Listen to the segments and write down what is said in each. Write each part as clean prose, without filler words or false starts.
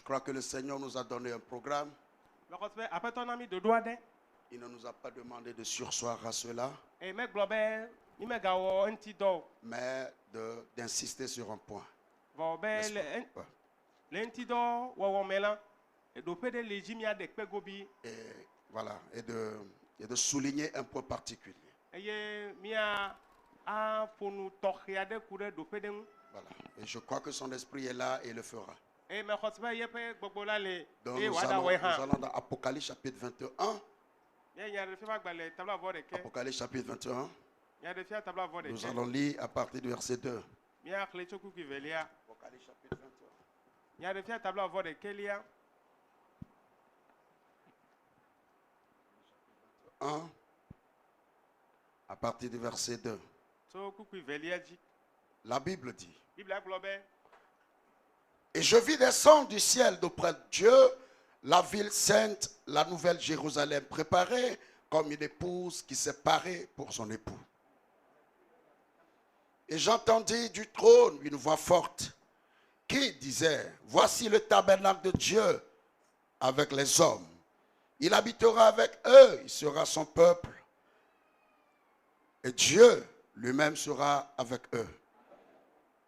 Je crois que le Seigneur nous a donné un programme. Il ne nous a pas demandé de sursoir à cela, mais d'insister sur un point. N'est-ce pas? Ouais. Et voilà, et de souligner un point particulier. Voilà. Et je crois que son esprit est là et il le fera. Donc nous allons dans Apocalypse chapitre 21. Apocalypse chapitre 21. Nous allons lire à partir du verset 2. Apocalypse chapitre 21. 1 à partir du verset 2. La Bible dit: Et je vis descendre du ciel d'auprès de Dieu la ville sainte, la nouvelle Jérusalem, préparée comme une épouse qui s'est parée pour son époux. Et j'entendis du trône une voix forte qui disait: Voici le tabernacle de Dieu avec les hommes. Il habitera avec eux, il sera son peuple. Et Dieu lui-même sera avec eux.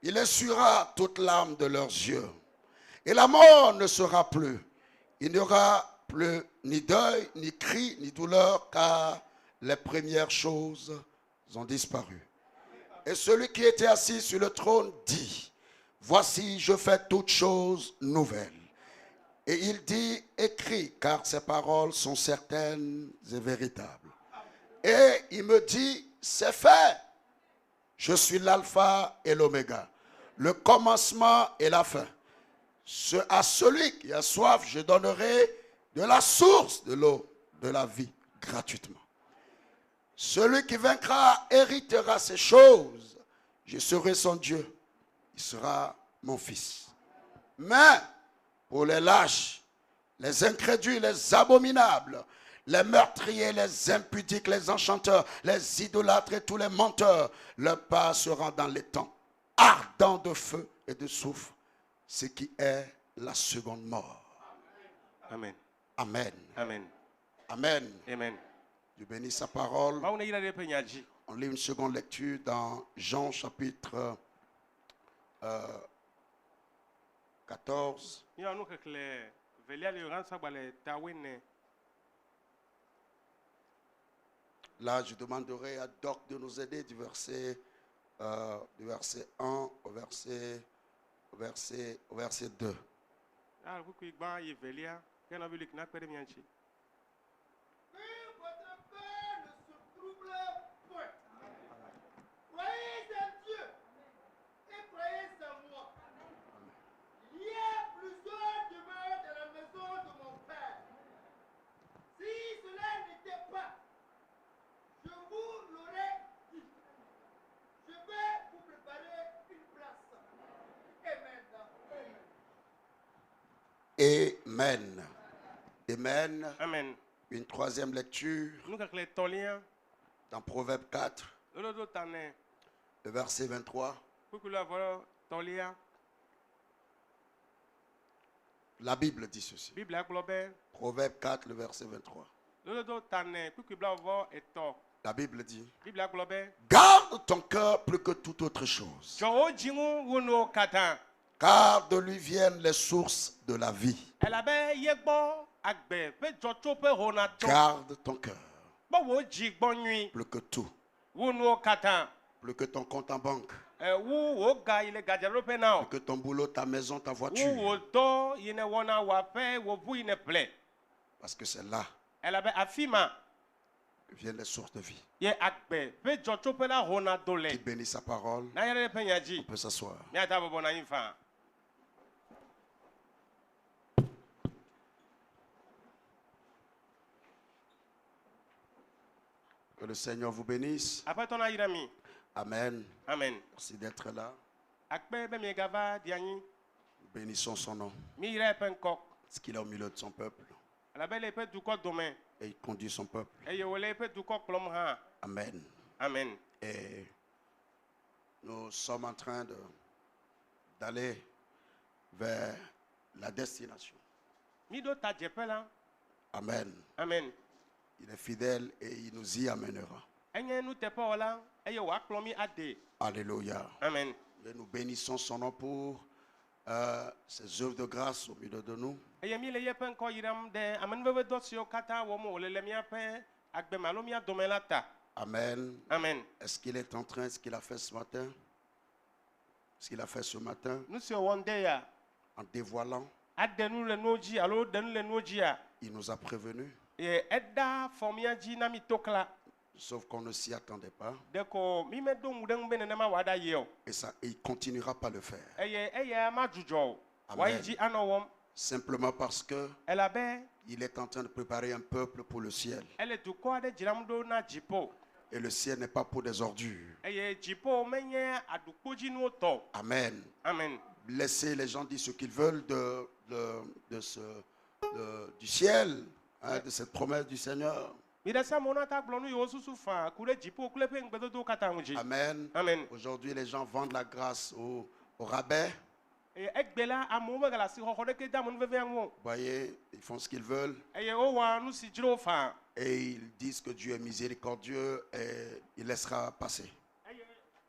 Il essuiera toute larme de leurs yeux. Et la mort ne sera plus. Il n'y aura plus ni deuil, ni cri, ni douleur, car les premières choses ont disparu. Et celui qui était assis sur le trône dit: Voici, je fais toutes choses nouvelles. Et il dit: Écris, car ces paroles sont certaines et véritables. Et il me dit: C'est fait. Je suis l'alpha et l'oméga, le commencement et la fin. À celui qui a soif, je donnerai de la source de l'eau de la vie gratuitement. Celui qui vaincra héritera ces choses. Je serai son Dieu. Il sera mon fils. Mais pour les lâches, les incrédules, les abominables, les meurtriers, les impudiques, les enchanteurs, les idolâtres et tous les menteurs, leur part sera dans les temps ardents de feu et de soufre, ce qui est la seconde mort. Amen. Amen. Amen. Amen. Amen. Dieu bénit sa parole. On lit une seconde lecture dans Jean chapitre 14. Là, je demanderai à Doc de nous aider du verset 1 au verset 2. Amen. Amen. Amen. Une troisième lecture dans Proverbe 4, le verset 23. La Bible dit ceci. Proverbe 4, le verset 23. La Bible dit: Garde ton cœur plus que toute autre chose, car de lui viennent les sources de la vie. Garde ton cœur plus que tout, plus que ton compte en banque, plus que ton boulot, ta maison, ta voiture, parce que c'est là que viennent les sources de vie. Qui bénit sa parole. On peut s'asseoir. Que le Seigneur vous bénisse. Amen. Amen. Merci d'être là. Bénissons son nom. Parce qu'il est au milieu de son peuple. Et il conduit son peuple. Amen. Amen. Et nous sommes en train d'aller vers la destination. Mi do ta dzeƒe la. Amen. Amen. Il est fidèle et il nous y amènera. Enye nuteƒewɔla eye wòakplɔ mi ade. Alléluia. Amen. Et nous bénissons son nom pour ses œuvres de grâce au milieu de nous. Eye mi le yeƒe ŋkɔ yiram ɖe amenuveve siwo katã wɔm wòle le míaƒe agbeme alo mía dome la ta. Amen. Amen. Est-ce qu'il est en train, ce qu'il a fait ce matin? Ce qu'il a fait ce matin, Nu si wòwɔ ŋdɛ ya, en dévoilant, ade nu le nuwo dzi alo ɖe nu le nuwo dzia, il nous a prévenus, eye eda afɔ mía dzi na mi to kla. sauf qu'on ne s'y attendait pas. Ɖe ko mi medo ŋu ɖe ŋu be nenema wòaɖayi o. Et ça, il continuera pas à le faire. Eye eya madzudzɔ o. Amen. Wòayi dzi anɔ wɔm. Simplement parce que Elabe il est en train de préparer un peuple pour le ciel. ele dukɔ aɖe dzram ɖo na dziƒo. Et le ciel n'est pas pour des ordures. Eye dziƒo menye aɖukpodzinuwo tɔ. Amen. Amen. Laissez les gens dire ce qu'ils veulent du ciel, hein, de cette promesse du Seigneur. Mi ɖe se mo na ta gblɔ nu yiwo susu faa ku ɖe dziƒo kple eƒe ŋugbedodowo katã ŋu dzi. Amen. Amen. Aujourd'hui, les gens vendent la grâce au rabais. Eye egbe la amewo megale asixɔxɔ ɖeke de amenuvevea ŋu o. Vous voyez, ils font ce qu'ils veulent. Eye wowɔa nu si dzro wo faa. Et ils disent que Dieu est miséricordieux et il laissera passer. Eye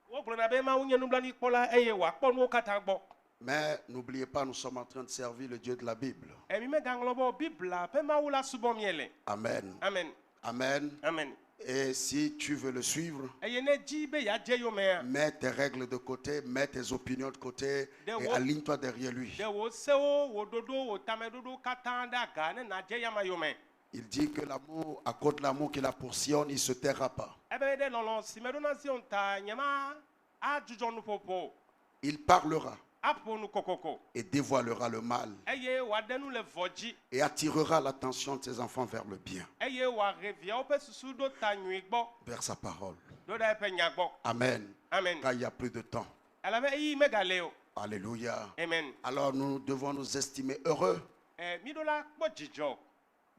wogblɔna be Mawu nye nublanuikpɔla eye wòakpɔ nuwo katã gbɔ. Mais n'oubliez pas, nous sommes en train de servir le Dieu de la Bible. Mi megaŋlɔ be Bibla ƒe Mawu la subɔ miele. Amen. Amen. Amen. Amen. Et si tu veux le suivre, Eye ne dzi be yeadze yomea, mets tes règles de côté, mets tes opinions de côté et aligne-toi derrière lui. ɖe wò sewo, wò ɖoɖo, wò tameɖoɖo katã ɖe aga ne nàdze yama yome. Il dit que l'amour, à cause de l'amour qu'il a pour Sion, il ne se taira pas. Ebe ɖe lɔlɔ si meɖo na Zion ta nyema adzudzɔ nuƒoƒo, Il parlera aƒo nu kokoko. et dévoilera le mal Eye wòaɖe nu le vɔ dzi. et attirera l'attention de ses enfants vers le bien, Eye wòahe viawo ƒe susu ɖo ta nyui gbɔ, vers sa parole. ɖo ɖe eƒe nya gbɔ. Amen. Amen. Car il n'y a plus de temps. Elabe eyi megale o. Alléluia. Amen. Alors nous devons nous estimer heureux Mi ɖo la kpɔ dzidzɔ.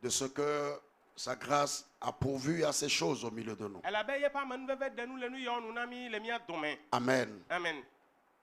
de ce que sa grâce a pourvu à ces choses au milieu de nous. Elabe yeƒe amenuveve ɖe nu le nu yɔ nu na mi le mía dome. Amen. Amen.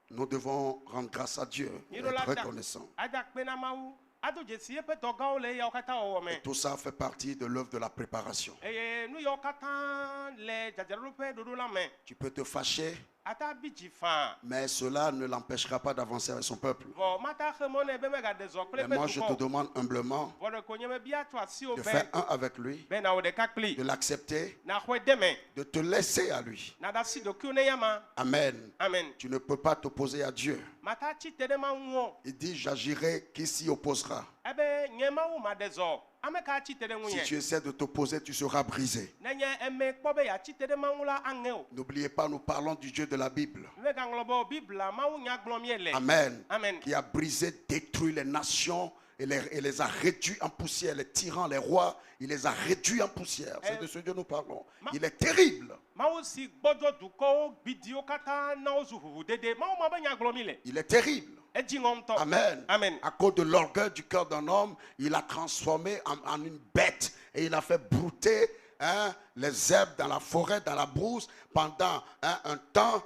Nous devons rendre grâce à Dieu et être reconnaissants. Ada kpe na Mawu. Ado dzesi yeƒe dɔ gãwo le eyawo katã wɔwɔ me. Et tout ça fait partie de l'œuvre de la préparation. Eye nu yawo katã le dzadzraɖo ƒe ɖoɖo la me. Tu peux te fâcher, Ata bi dzi faa. mais cela ne l'empêchera pas d'avancer avec son peuple. Vɔ mata xe mɔ nɛ be megaɖe zɔ kple Mais moi, eƒe je te dukɔ. demande humblement Vɔ ɖeko nye me bia tso asiwo de be faire un avec lui, be nawɔ ɖeka kpli. de l'accepter, Naxɔe deme. de te laisser à lui. Naɖe asi ɖokuiwo ne yama. Amen. Amen. Tu ne peux pas t'opposer à Dieu. Mata tsi te ɖe Mawu ŋu o. Il dit, j'agirai qui s'y opposera. Ebe nye Mawu maɖe zɔ. Ame ka tsi te ɖe Si tu ŋunye. essaies de t'opposer, tu seras brisé. Nenye eme kpɔ be yeatsi te ɖe Mawu la aŋe o. N'oubliez pas, nous parlons du Dieu de la Bible. Megaŋlɔ be Bibla Mawu nya gblɔm miele. Amen. Amen. Qui a brisé, détruit les nations et les a réduits en poussière. Les tyrans, les rois, il les a réduits en poussière. C'est de ce Dieu nous parlons. Il est terrible. Mawu si gbɔdzɔ dukɔwo gbidiwo katã na wo zu ʋuʋudede. Mawu ma be nya gblɔm mi le. Il est terrible. Edzi ŋɔm ŋutɔ. Amen. Amen. À cause de l'orgueil du cœur d'un homme, il a transformé en une bête et il a fait brouter les zèbres dans la forêt, dans la brousse pendant un temps,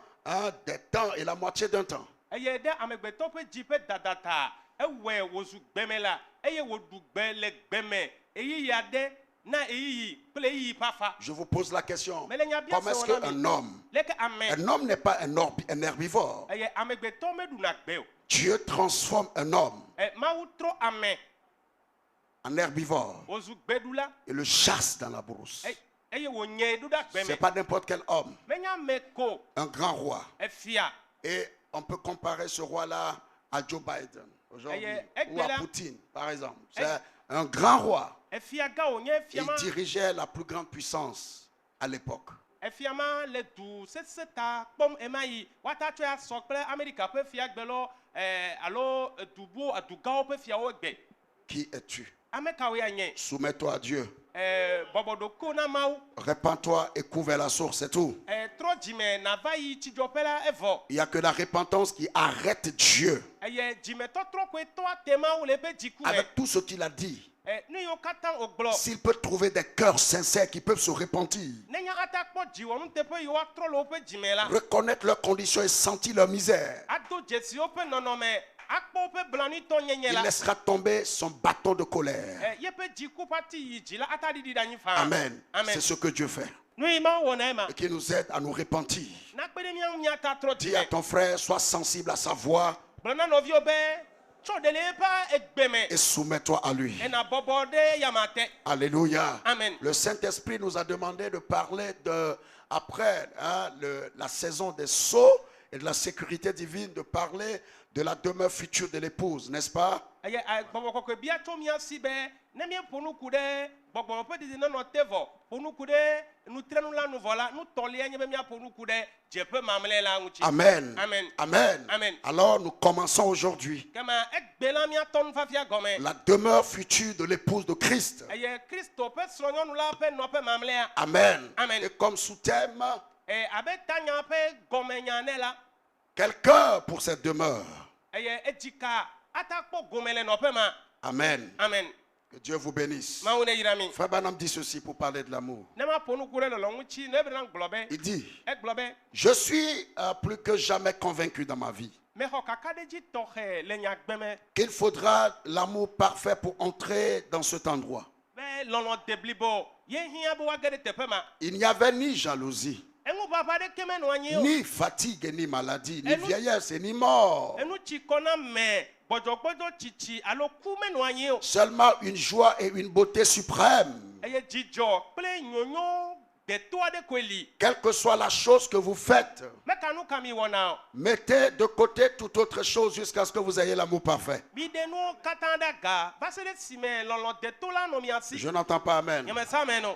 des temps et la moitié d'un temps. Eye ɖe amegbetɔ ƒe dzi ƒe dada ta ewɔe wòzu gbeme la eye wòɖu gbe le gbeme eyiyi aɖe na eyiyi kple eyiyi ƒe afa. Je vous pose la question. Mais les nya bia Comment est-ce se wɔna qu'un mi. homme, Leke ame. un homme n'est pas un herbivore. Eye amegbetɔ meɖuna gbe o. Dieu transforme un homme Mawu trɔ ame en herbivore wòzu gbeɖula et le chasse dans la brousse. eye wònyae ɖo ɖe Ce n'est gbeme. pas n'importe quel homme, Menye ame ko un grand roi. efia. Et on peut comparer ce roi-là à Joe Biden aujourd'hui ou à Poutine, par exemple. C'est un grand roi. Efia gã wònye Il efiama. dirigeait la plus grande puissance à l'époque. Efiama le du sese ta kpɔm ema yi wata tso asɔ kple Amerika ƒe fiagbelɔ alo dubuwo dugãwo ƒe fiawo gbe. Qui es-tu? Ame kawoe anye? Soumets-toi à Dieu. Bɔbɔ ɖoko na Mawu. Répands-toi et couvre la source, c'est tout. Trɔ dzime nava yi tsidzɔƒe la evɔ. Il n'y a que la repentance qui arrête Dieu Eye dzimetɔtrɔ koe tɔ ate Mawu le eƒe dziku me. avec tout ce qu'il a dit. nu yiwo katã wògblɔ s'il peut trouver des cœurs sincères qui peuvent se repentir, nenye ata kpɔ dziwɔnuteƒe yiwo atrɔ le woƒe dzime la reconnaître leurs conditions et sentir leur misère, ado dzesi woƒe nɔnɔme akpɔ woƒe blanutɔ nyenye il la laissera tomber son bâton de colère. yeƒe dziku ƒati yi dzi la ata ɖiɖi ɖe anyi faa Amen. Amen. C'est ce que Dieu fait. nu yi mawo wɔna ema Et qui nous aide à nous repentir. nakpe ɖe míawo míata trɔ Dis à dzime ton frère, sois sensible à sa voix gblɔ na nɔviwo be tsɔ ɖe le eƒe egbe me et soumets-toi à lui. ena bɔbɔ ɖe yamate Alléluia. Amen. Le Saint-Esprit nous a demandé de parler après la saison des sceaux et de la sécurité divine, de parler de la demeure future de l'épouse, n'est-ce pas? eye gbɔgbɔ kɔkɔe bia tso mía si be ne míeƒo nu ku ɖe gbɔgbɔ ƒe dedienɔnɔ te vɔ ƒo nu ku ɖe nutrenu la nu vɔ la nutɔlia nye be míaƒo nu ku ɖe dzeƒe mamlɛ la ŋuti Amen. Amen. Amen. Amen. Alors nous commençons aujourd'hui kema egbe la míatɔ nufafia gɔme la demeure future de l'épouse de Christ. eye kristo ƒe srɔ̃nyɔnu la ƒe nɔƒe mamlɛa Amen. Amen. Et comme sous-thème, abe tanya ƒe gɔmenya ne la quelqu'un pour cette demeure. eye edzika ata kpɔ gome le nɔƒe ma Amen. amen Que Dieu vous bénisse. mawu ne yra mi Frère Branham dit ceci pour parler de l'amour. ne ma ƒo nu ku ɖe lɔlɔ ŋuti ne ebe na gblɔ be Il dit, egblɔ be je suis plus que jamais convaincu dans ma vie mexɔ kakaɖedzi tɔxɛ le nyagbeme qu'il faudra l'amour parfait pour entrer dans cet endroit. be lɔlɔ de blibo ye hiã be woage ɖe teƒe ma Il n'y avait ni jalousie, eŋuʋaʋã ɖeke menɔ anyi o ni fatigue, ni maladie, ni Et nous- vieillesse, ni mort. enu tsi kɔ na me gbɔdzɔgbɔdzɔ tsitsi alo ku menɔ anyi o Seulement une joie et une beauté suprême. eye dzidzɔ kple nyonyo deto aɖe koe li Quelle que soit la chose que vous faites, meka nu ka mi wɔna o mettez de côté toute autre chose jusqu'à ce que vous ayez l'amour parfait. miɖe nuwo katã ɖe aga va se ɖe si me lɔlɔ deto la nɔ mia si Je n'entends pas Amen. nyemesa me no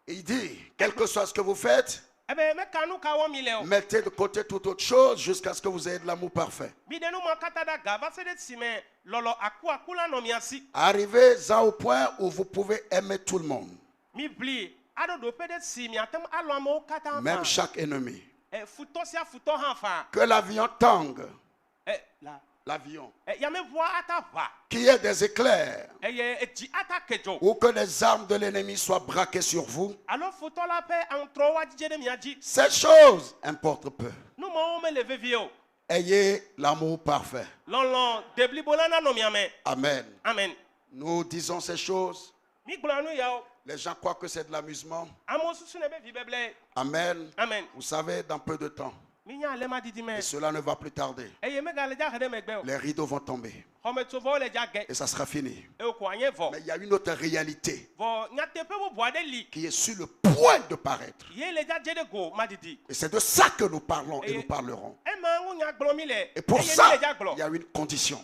Il dit, quel que soit ce que vous faites, ebe meka nu ka wɔm mi le o mettez de côté toute autre chose jusqu'à ce que vous ayez de l'amour parfait. miɖe nu ma katã ɖe aga va se ɖe si me lɔlɔ akuaku la nɔ mia si Arrivez-en au point où vous pouvez aimer tout le monde, mi bli aɖo ɖoƒe ɖe si miate ŋu alɔ amewo katã même faa chaque ennemi. futɔ sia futɔ hã faa Que l'avion tangue, la l'avion, yameʋua ata ʋa qu'il y ait des éclairs, eye edzi ata ke dzo ou que les armes de l'ennemi soient braquées sur vous, alo futɔ la ƒe aŋutrɔwo adzidze ɖe mia dzi ces choses importent peu. nu mawo mele vevie o Ayez l'amour parfait. lɔlɔ de blibo la nanɔ mia me Amen. amen Nous disons ces choses. mi gblɔa nu yawo Les gens croient que c'est de l'amusement. amewo susu ne be vibeble Amen. amen Vous savez, dans peu de temps, mi nya ale ma didi me et cela ne va plus tarder, eye megale dza he ɖe megbe o les rideaux vont tomber xɔmetsovɔwo le dza ge et ça sera fini. eye ko anye vɔ Mais il y a une autre réalité vɔ nyateƒe bubu aɖe li qui est sur le point de paraître. ye le dza dze ɖe go ma didi Et c'est de ça que nous parlons et nous parlerons. ema ŋu nya gblɔ mi le Et pour eye ça, mi le dza il y gblɔ a une condition.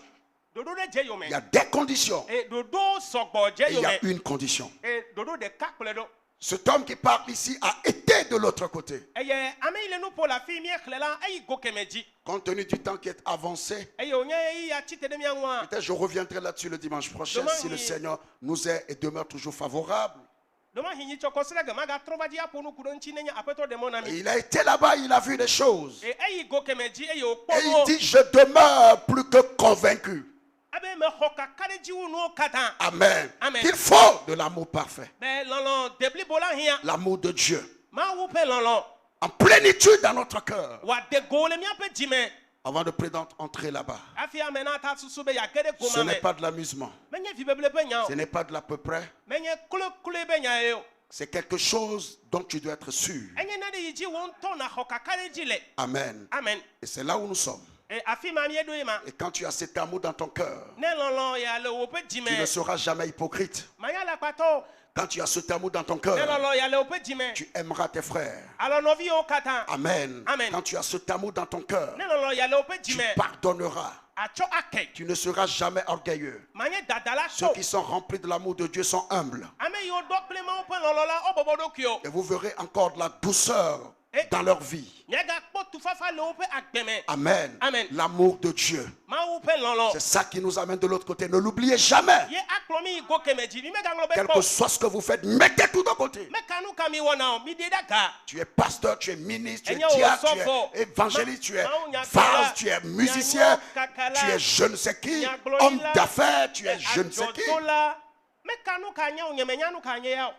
ɖoɖo ɖe dze yome Il y a des conditions. et ɖoɖo sɔgbɔ dze Et il y a yome une condition. et ɖoɖo ɖeka kplɔe ɖo Cet homme qui parle ici a été de l'autre côté. eye ame yi le nu ƒo le afi miexlẽ la eyi go keme dzi Compte tenu du temps qui est avancé, eye wònye eyi atsite ɖe mia ŋua peut-être je reviendrai là-dessus le dimanche prochain Demain, si le il- Seigneur nous est et demeure toujours favorable. ɖemahi nyitsɔkɔ se ɖe ge magatrɔ va dzi aƒo nu ku ɖe ŋuti nenye aƒetɔ ɖe mɔ na Et mi il a été là-bas, il a vu des choses. et eyi go keme dzi eye Et wòkpɔ il nuwo dit, je demeure plus que convaincu. abe mexɔ kaka ɖe dzi wu nuwo katã Amen. Amen. Qu'il faut de l'amour parfait. be lɔlɔ de blibo la hiã L'amour de Dieu. mawu ƒe lɔlɔ En plénitude dans notre cœur. wòade go le míaƒe dzime Avant de entrer là-bas. hafi ame na ta susu be yage ɖe Ce goma n'est me pas de l'amusement. menye vibeble ƒe nya o Ce n'est pas de l'à peu près. menye kloekloe be nya ye o C'est quelque chose dont tu dois être sûr. enye na ɖe yi dzi wo ŋutɔ naxɔ kaka ɖe dzi le Amen. amen Et c'est là où nous sommes. et afi ma mieɖo ye ma Et quand tu as cet amour dans ton cœur, ne lɔlɔ ya le woƒe tu ne dzime seras jamais hypocrite. manya le akpatɔ Quand tu as cet amour dans ton ne cœur, lɔlɔ ya le woƒe dzime tu aimeras tes frères. alɔ nɔviwo katã Amen. Amen. Quand tu as cet amour dans ton cœur, ne lɔlɔ ya le woƒe tu dzime pardonneras. atsɔ ake Tu ne seras jamais orgueilleux. manye dadala Ceux tɔ qui sont remplis de l'amour de Dieu sont humbles. ame yiwo dɔ kple mawo ƒe lɔlɔ la wo bɔbɔ ɖokuiwo Et vous verrez encore de la douceur dans leur vie. miagakpɔ tufafa le woƒe agbe me Amen. Amen. L'amour de Dieu. mawu ƒe lɔlɔ C'est ça qui nous amène de l'autre côté. Ne l'oubliez jamais. ye akplɔ mi yi go keme dzi mi megaŋlɔ be Quel que kpɔ soit ce que vous faites, mettez tout de côté. meka nu ka mi wɔna o mi ɖe ɖe ga Tu es pasteur, tu es ministre, tu es Enye wo diacre, tu sɔfo. es évangéliste, tu es Ma- ma- vase, tu es musicien, kakala. tu es je ne sais qui, Nyagbɔɖila. homme d'affaires, tu es je ne sais qui. adzɔdola Me kanu kanya o nyeme nyanu kanya ya.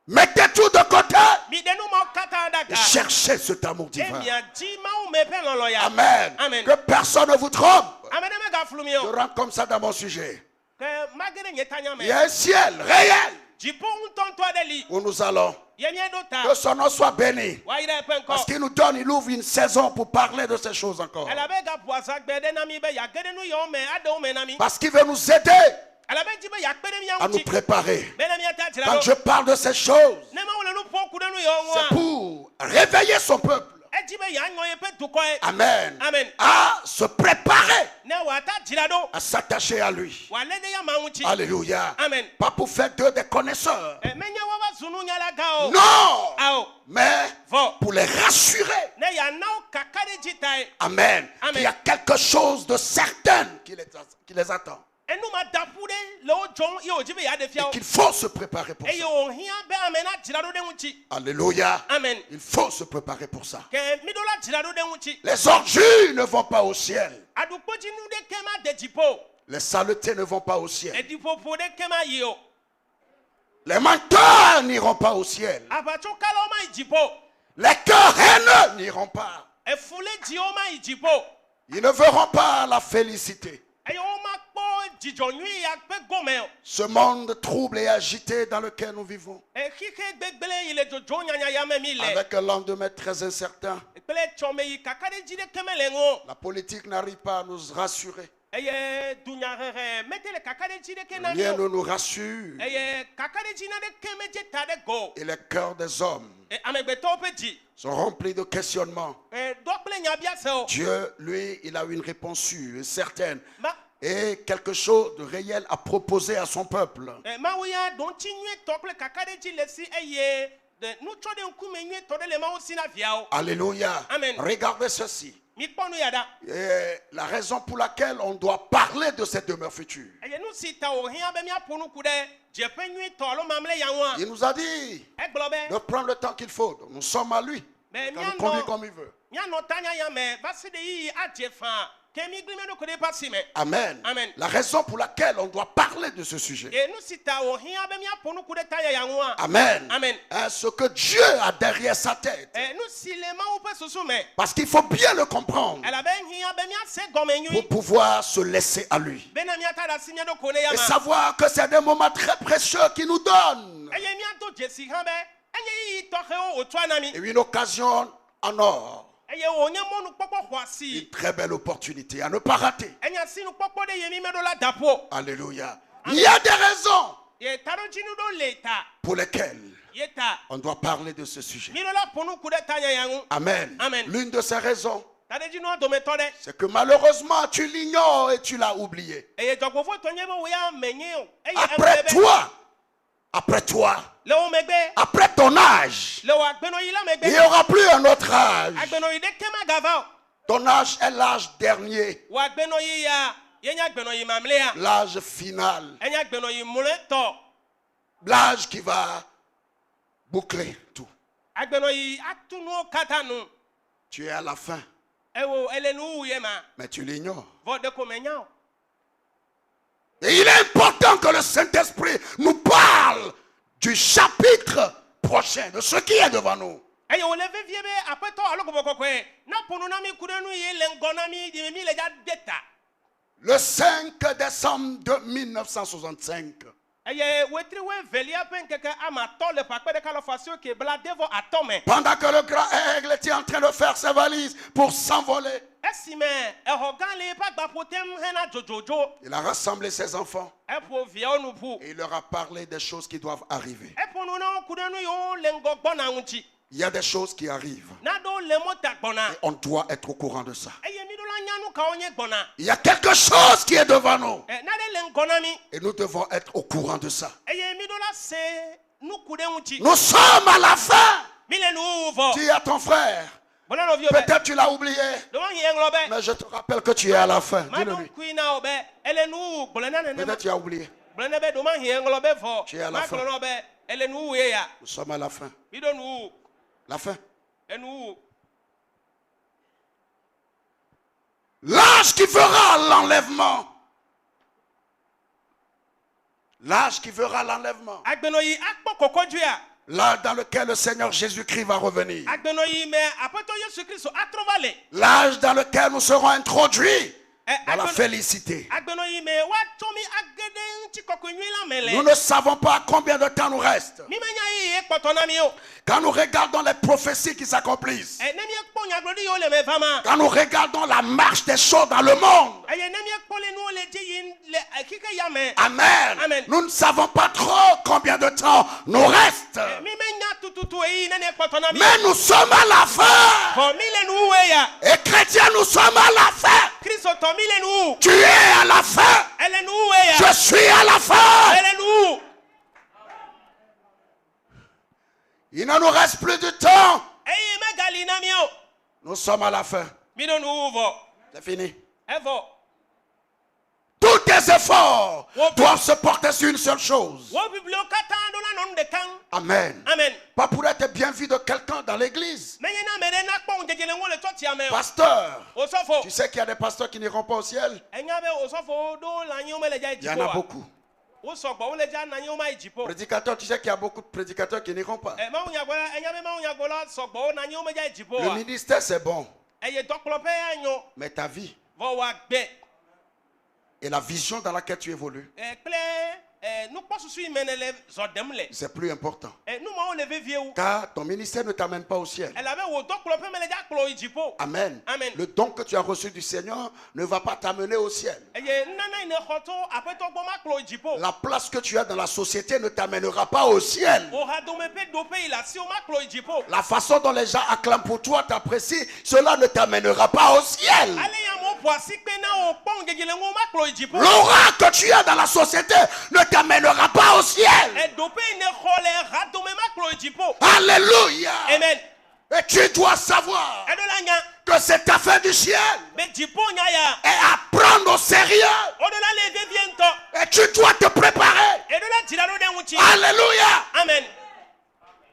Mettez tout de côté Mi denu mo kata et daga. cherchez cet amour E divin. mi aji ma o me pe lolo ya. Amen. Amen. Que personne ne vous trompe. Amen me ga flumi Je o. rentre comme ça dans mon sujet. Que magere nyetanya Il y me. a un ciel réel Jipo unton to adeli. où nous allons. Yenye dota. Que son nom soit béni. Wa ire pe nko. Parce qu'il nous donne, il ouvre une saison pour parler de ces choses encore. Ala be ga puasa gbede na mi be ya gede nu yo me ade o me na mi. Parce qu'il veut nous aider Ala be jibe ya kpede mi ya à nous uchi. préparer. Be na mi ata tira Quand do. je parle de ces choses, Ne ma wole nu po ku de nu yo c'est nwa. pour réveiller son peuple. E jibe ya nyo ye pe duko e. Amen. Amen. À se préparer Ne wa ata tira do. à s'attacher à lui. Wa le de ya ma uchi. Alléluia. Amen. Pas pour faire d'eux des connaisseurs. E menya wa wa zunu nya la ga o. Non. Ao. Mais Vo. pour les rassurer. Ne ya na o kakade jitai. Amen. Amen. Il y a quelque chose de certain qui les attend. Enu ma dapude le o jon ye o jibe ya de fia o. Qu'il faut se préparer pour E ça. yo hia be amena tira do de uchi. Alléluia. Amen. Il faut se préparer pour ça. Ke mi do la tira do de uchi. Les orgies ne vont pas au ciel. Adukpo ji nu de kema de jipo. Les saletés ne vont pas au E ciel. dipo po de kema yi o. Les menteurs n'iront pas au ciel. Abacho kala o ma jipo. Les cœurs haineux n'iront pas. E fule ji o ma jipo. Ils ne verront pas la félicité. E yo ma po jijo nwi ya pe gome o. Ce monde trouble et agité dans lequel nous vivons. E kike gbegbele ile jojo nyanya ya me mi le. Avec un lendemain très incertain. Ekpele chome yi kakade ji de kemele ngo. La politique n'arrive pas à nous rassurer. Eye dunya rere metele kakade ji de kenani Rien o. ne nous rassure. Eye kakade ji na de keme je ta de go. Et les cœurs des hommes E amegbeto pe ji. sont remplis de questionnements. E dokple nya bia se o. Dieu, lui, il a une réponse sûre et certaine. Ma Et quelque chose de réel à proposer à son peuple. ma wuya don chi nwe tokle kakade ji le si eye de nu tro de nkume nwe to de le ma o si na via o. Alléluia. Amen. Regardez ceci. Mi kponu yada. Et la raison pour laquelle on doit parler de cette demeure future. Eye nu si ta o hia be mi aponu ku de je pe nwe to lo mamle ya nwa. Il nous a dit E globe. de prendre le temps qu'il faut. Nous sommes à lui. Mais Il nous conduit comme il veut. Nya no tanya ya me basi de yi aje fa. Kemi glime no ko de pasi me. Amen. Amen. La raison pour laquelle on doit parler de ce sujet. E nu si ta o hia be mi aponu ku de tanya ya nwa. Amen. Amen. Hein, ce que Dieu a derrière sa tête. E nu si le ma o pe susu me. Parce qu'il faut bien le comprendre Ela be hia be mi ase gome nwi. pour pouvoir se laisser à lui. Be na mi ata da si mi do ko ne ya Et ma. savoir que c'est des moments très précieux qu'il nous donne. Eye mi ato jesi han be. Enye yi to he o otu anami. Et une occasion en or. Eye o nye monu popo hwasi. Une très belle opportunité à ne pas rater. Enya sinu popo de yemi me do la dapo. Alléluia. Il y a des raisons Ye taro jinu do leta. pour lesquelles Yeta. on doit parler de ce sujet. Mi do la ponu ku de tanya ya ngu. Amen. Amen. L'une de ces raisons, Tade jinu do me to de. c'est que malheureusement, tu l'ignores et tu l'as oublié. Eye jogofo to nye be wo ya menye o. Eye Après toi, le o megbe. après ton âge, Le wa gbeno yi la il megbe. n'y aura plus un autre âge. Agbeno yi de kema gava o. Ton âge est l'âge dernier, Wa gbeno yi ya. Yenya gbeno yi mamle ya. l'âge final, Enya gbeno yi mule to. l'âge qui va boucler tout. Agbeno yi atunu katanu. Tu es à la fin, Ewo elenu ye ma. mais tu l'ignores. Vo de ko menya o. Et il est important que le Saint-Esprit nous parle du chapitre prochain, de ce qui est devant nous. Eye o leve vie be apeto alogo bokoko e. Na ponu na mi kudenu ye lengo na mi di mi le ja deta. Le 5 décembre de 1965, Eye wetri we velia pen keke ama to le pakpe de kalofasio ke bla devo atome. pendant que le grand aigle était en train de faire ses valises pour s'envoler, Esime ehogan le pa gba potem hena jojojo. il a rassemblé ses enfants Epo via onu pu. et il leur a parlé des choses qui doivent arriver. Epo no na kudenu yo lengo gbona unchi. Il y a des choses qui arrivent Na do le mota gbona. et on doit être au courant de ça. Eye mi do la nyanu ka onye gbona. Il y a quelque chose qui est devant nous Na de lengo na mi. et nous devons être au courant de ça. Eye mi do la se nu kude unchi. Nous sommes à la fin. Mi le nu vo. Dis à ton frère, Bona no vio be. peut-être tu l'as oublié, Do wan ye nglobe. mais je te rappelle que tu es à la fin. Dis-le Madon lui. kuina obe. Ele nu gbolena ne ne. Peut-être tu as oublié. Gbolena be do man ye nglobe vo. Tu es à la fin. Ma be. Ele nu ye ya. Nous sommes à la fin. Mi do nu. La fin. Enu. L'âge qui fera l'enlèvement. L'âge qui verra l'enlèvement. agbeno yi akpɔ kɔkɔdzoe a L'âge dans lequel le Seigneur Jésus-Christ va revenir. agbeno yi mɛ aƒetɔ yesu kristu atrɔ va le L'âge dans lequel nous serons introduits dans la agbeno félicité. agbeno yi mɛ woatsɔ mi age ɖe ŋuti kɔkɔe nyui la me Nous le ne savons pas combien de temps nous reste. mi menya yi ye kpɔtɔ na mi o Quand nous regardons les prophéties qui s'accomplissent. ne miekpɔ nyagblɔɖi yiwo le me va ma Quand nous regardons la marche des choses dans le monde. eye ne miekpɔ le nuwo le dzi yim le kike ya me Amen. Amen. Nous ne savons pas trop combien de temps nous reste. mi menya tututu eyi ne ne kpɔtɔ na mi Mais nous sommes à la fin. xɔ mi le nuwoe ya Et chrétiens, nous sommes à la fin. kristotɔ mi le nuwu Tu es à la fin. ele nuwoe ya Je suis à la fin. ele nuwu Il ne nous reste plus de temps. eye megali na mi o Nous sommes à la fin. mi ɖo nuwu vɔ C'est fini. evɔ Tous tes efforts doivent se porter sur une seule chose. wo biblio katã ɖo la nɔnu ɖeka ŋu Amen. amen Pas pour être bien vu de quelqu'un dans l'église. menye na ame ɖe nakpɔ ŋudzedze le ŋu le tsɔtsia me o Pasteur, osɔfo tu sais qu'il y a des pasteurs qui n'iront pas au ciel. enya be osɔfo ɖo le anyiwo mele dza yi Il y en a dziƒo beaucoup. wa wosɔ gbɔ wole dza na anyiwo ma yi dziƒo Prédicateurs, tu sais qu'il y a beaucoup de prédicateurs qui n'iront pas. mawu nyagblɔla enya be mawu nyagblɔla sɔ gbɔ wo na anyiwo me dza yi dziƒo Le wa ministère, c'est bon. eye dɔkplɔƒe ya nyo Mais ta vie vɔ woagbe et la vision dans laquelle tu évolues, kple nukpɔsusu yi me ne le zɔ ɖem le c'est plus important. nu mawo le vevie wu Car ton ministère ne t'amène pas au ciel. elabe wò dɔkplɔƒe me le dza kplɔ yi dziƒo Amen. Amen. Le don que tu as reçu du Seigneur ne va pas t'amener au ciel. eye nunana yi ne xɔ tso aƒetɔ gbɔ ma kplɔ yi dziƒo La place que tu as dans la société ne t'amènera pas au ciel. wò hadome ƒe doƒe yi le asiwo ma kplɔ yi dziƒo La façon dont les gens acclament pour toi, t'apprécient, cela ne t'amènera pas au ciel. ale ya mo ƒo asikpe na wò kpɔ ŋudzedze le ŋu ma kplɔ yi dziƒo L'aura que tu as dans la société ne t'amènera pas au ciel. doƒe yi ne xɔ le hadome ma kplɔ yi dziƒo Alléluia. amen Et tu dois savoir eɖo la nya que cette affaire du ciel be dziƒo nya ya est à prendre au sérieux. woɖo la le vevie ŋutɔ Et tu dois te préparer. eɖo la dzra ɖo ɖe ŋuti Alléluia. amen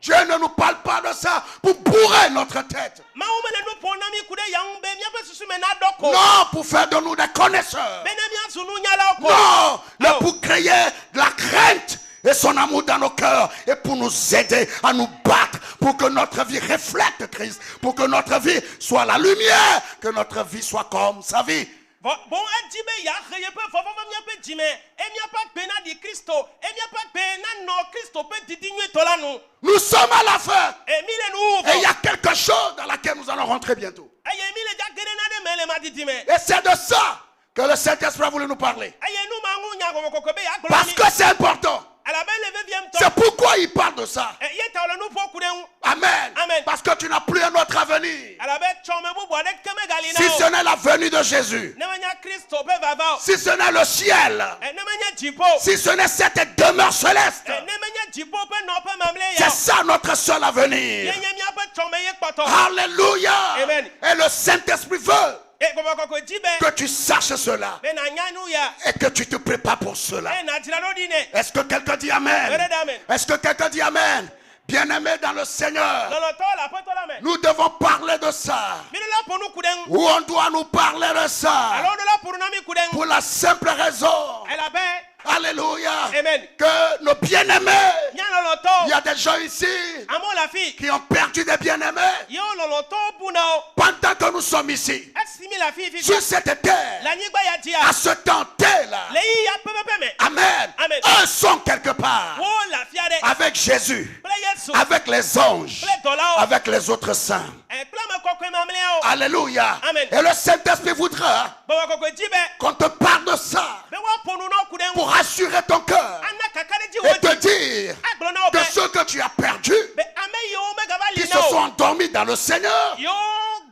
Dieu ne nous parle pas de ça pour bourrer notre tête. mawu mele nu ƒom na mi ku ɖe ya ŋu be míaƒe susu me naɖɔ ko Non, pour faire de nous des connaisseurs. be ne míazu nunyalawo ko Non, mais Oh. pour créer de la crainte et son amour dans nos cœurs et pour nous aider à nous battre, pour que notre vie reflète Christ, pour que notre vie soit la lumière, que notre vie soit comme sa vie. bon edi be yaxe yeƒe vɔvɔvɔ míaƒe dzime e míaƒe agbe na ɖi kristo e míaƒe agbe nanɔ kristo ƒe didi nyuietɔ la nu Nous sommes à la fin. e mi le nuwu Et il y vɔ a quelque chose dans laquelle nous allons rentrer bientôt. eye mi le dza ge ɖe na ɖe me le ma didi me Et c'est de ça que le Saint-Esprit a voulu nous parler. eye nu ma ŋu nya gɔmekɔkɔ be yagblɔ Parce mi que c'est important. elabe le vevie C'est ŋutɔ pourquoi il parle de ça. ye ta wòle nu ƒo ku ɖe ŋu Amen. Amen. Parce que tu n'as plus un autre avenir. elabe tsɔme bubu aɖeke megali Si ce na o n'est la venue de Jésus. ne menya kristo ƒe vava o Si ce n'est le ciel. ne menye dziƒo Si ce n'est cette demeure céleste. ne menye dziƒo ƒe nɔƒe mamlɛ C'est ya ça notre seul avenir. ye nye míaƒe tsɔme ye kpɔtɔ Alléluia. Amen. Et le Saint-Esprit veut e gɔmekɔkɔ dzi be que tu saches cela. be nanya nu ya Et que tu te prépares pour cela. e nadzra ɖo ɖi ne Est-ce que quelqu'un dit Amen? Amen. Amen. Est-ce que quelqu'un dit Amen? Bien-aimé dans le Seigneur, lɔlɔtɔ le aƒetɔ la me nous devons parler de ça. mi ɖo la ƒo nu ku ɖe ŋu Où on doit nous parler de ça. alo ɖo la ƒo nu na mi ku ɖe ŋu Pour la simple raison, elabe alléluia, Amen. que nos bien-aimés, mía il y lɔlɔtɔ a des gens ici amewo le afi qui ont perdu des bien-aimés yewo lɔlɔtɔwo bu na wo pendant que nous sommes ici, esi mi le afi fi sur cette terre, le anyigba ya dzia à ce temps là. le yi ya pɛpɛpɛ me Amen. Amen. Eux sont quelque part wo le afia ɖe avec Jésus, kple yesu avec les anges, kple dɔlawo avec les autres saints. kple ame kɔkɔe mamlɛawo Alléluia. Amen. Et le Saint-Esprit voudra gɔmekɔkɔ dzi be qu'on te parle de ça be woaƒo nu na wo ku ɖe ŋu pour rassurer ton cœur ana kaka ɖe dzi et wo te dzi dire agblɔ na wo be que ceux que tu as perdus, be ame yiwo megava qui li se na sont o endormis dans le Seigneur, yiwo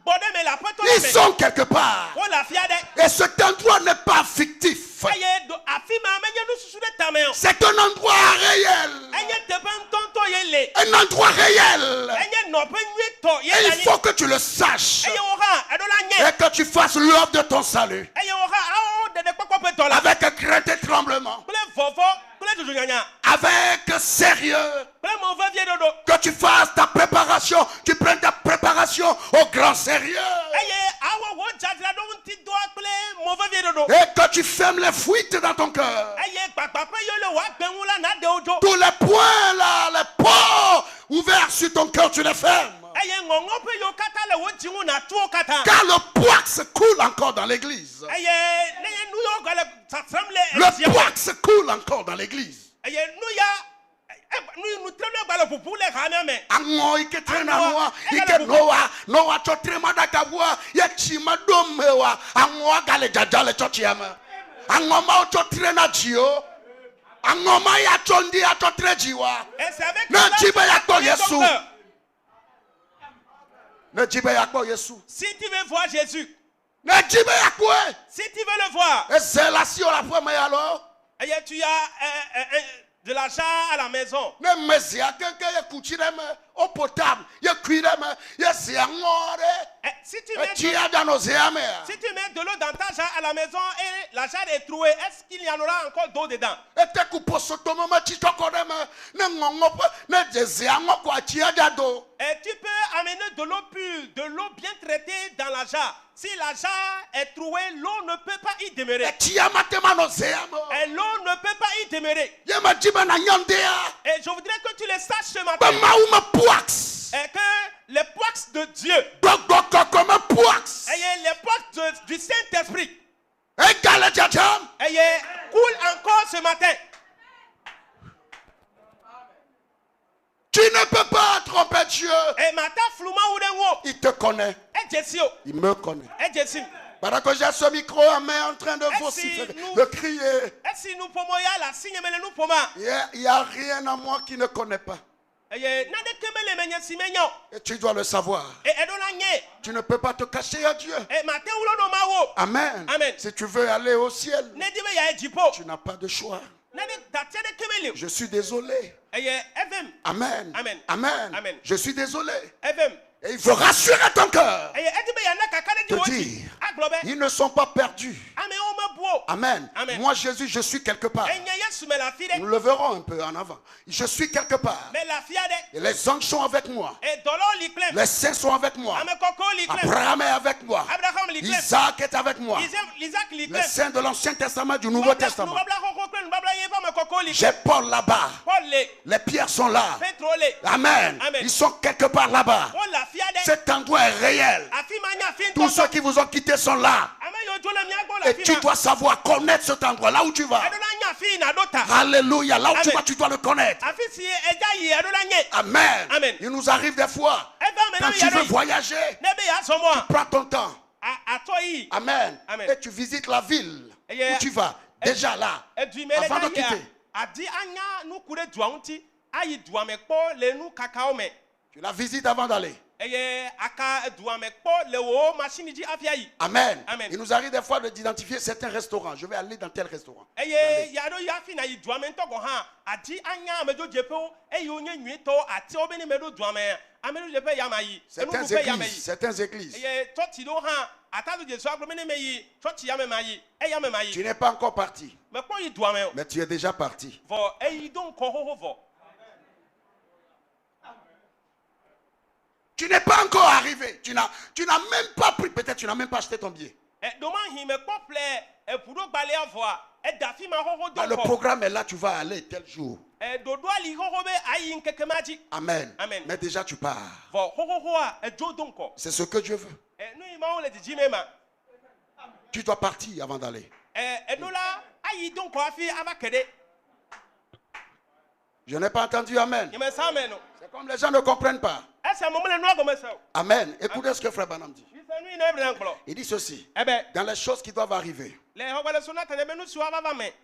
gbɔ ɖe me le aƒetɔ la ils me sont quelque part. wo le afia ɖe Et cet endroit n'est pas fictif. eye afi ma menye nususu ɖe tame o C'est un endroit réel. enye teƒe ŋutɔŋutɔ ye le Un endroit réel. enye nɔƒe nyuietɔ ye Et le il anyi faut que tu le saches. eye wo hã eɖo la nye Et que tu fasses l'œuvre de ton salut. eye wo hã awo ɖeɖekpɔkpɔ ƒe dɔ la Avec crainte et tremblement. kple vɔvɔ kple dzodzonyanya Avec sérieux. kple mɔvevie ɖoɖo Que tu fasses ta préparation. Tu prennes ta préparation au grand sérieux. eye awɔ wo dzadzra ɖo ŋuti dɔa kple mɔvevie ɖoɖo Et que tu fermes les fuites dans ton cœur. eye Tous les points là, les ports ouverts sur ton cœur, tu les fermes. Car le poix coule encore dans l'église. Le poix coule encore dans l'église. Ango iketre na noa ike noa chotre madakabua ya chima domewa ango gale jajale chochiama ango ma chotre na jio ango ma ya chondi ya chotre jiwa na jibe ya ko Yesu na jibe ya ko Yesu. Si tu veux voir Jésus, na jibe ya ko si tu veux le voir, et c'est là si on la foi mais alors tu as de l'argent à la maison. Ne mesia kenke ye kuchireme au potable ye kuireme ye siangore. Si tu mets de l'eau dans ta jarre à la maison et la jarre est trouée, est-ce qu'il y en aura encore d'eau dedans? Et tu peux amener de l'eau pure, de l'eau bien traitée dans la jarre. Si la jarre est trouée, l'eau ne peut pas y demeurer. Et l'eau ne peut pas y demeurer. Et je voudrais que tu le saches ce matin. Et que les poix de Dieu, et les poix du Saint-Esprit, coulent encore ce matin. Tu ne peux pas tromper Dieu. Il te connaît. Il me connaît. Pendant que j'ai ce micro en main en train de vociférer, de crier, il n'y a rien en moi qui ne connaît pas. Et tu dois le savoir. Tu ne peux pas te cacher à Dieu. Amen. Si tu veux aller au ciel, tu n'as pas de choix. Je suis désolé. Amen. Amen. Je suis désolé. Et il faut rassurer ton cœur. Te dire, ils ne sont pas perdus. Amen. Moi, Jésus, je suis quelque part. Nous le verrons un peu en avant. Je suis quelque part. Et les anges sont avec moi. Les saints sont avec moi. Abraham est avec moi. Isaac est avec moi. Les saints de l'Ancien Testament et du Nouveau Testament. J'ai Paul là-bas. Les pierres sont là. Amen. Ils sont quelque part là-bas. Cet endroit est réel. Tous ceux qui vous ont quitté sont là. Et tu dois savoir connaître cet endroit là où tu vas. Alléluia. Là où tu vas, tu dois le connaître. Amen. Il nous arrive des fois, quand tu veux voyager, tu prends ton temps. Amen. Et tu visites la ville où tu vas. Déjà là, avant de quitter. Tu la visites avant d'aller. Amen. Il nous arrive des fois d'identifier certains restaurants. Je vais aller dans tel restaurant. Certaines églises. Tu n'es pas encore parti. Mais tu es déjà parti. Tu n'es pas encore arrivé. Tu n'as même pas pris. Peut-être tu n'as même pas acheté ton billet. Le programme est là, tu vas aller tel jour. Amen. Mais déjà tu pars. C'est ce que Dieu veut. Tu dois partir avant d'aller. Je n'ai pas entendu Amen. C'est comme les gens ne comprennent pas. Amen. Écoutez ce que Frère Branham dit. Il dit ceci. Dans les choses qui doivent arriver.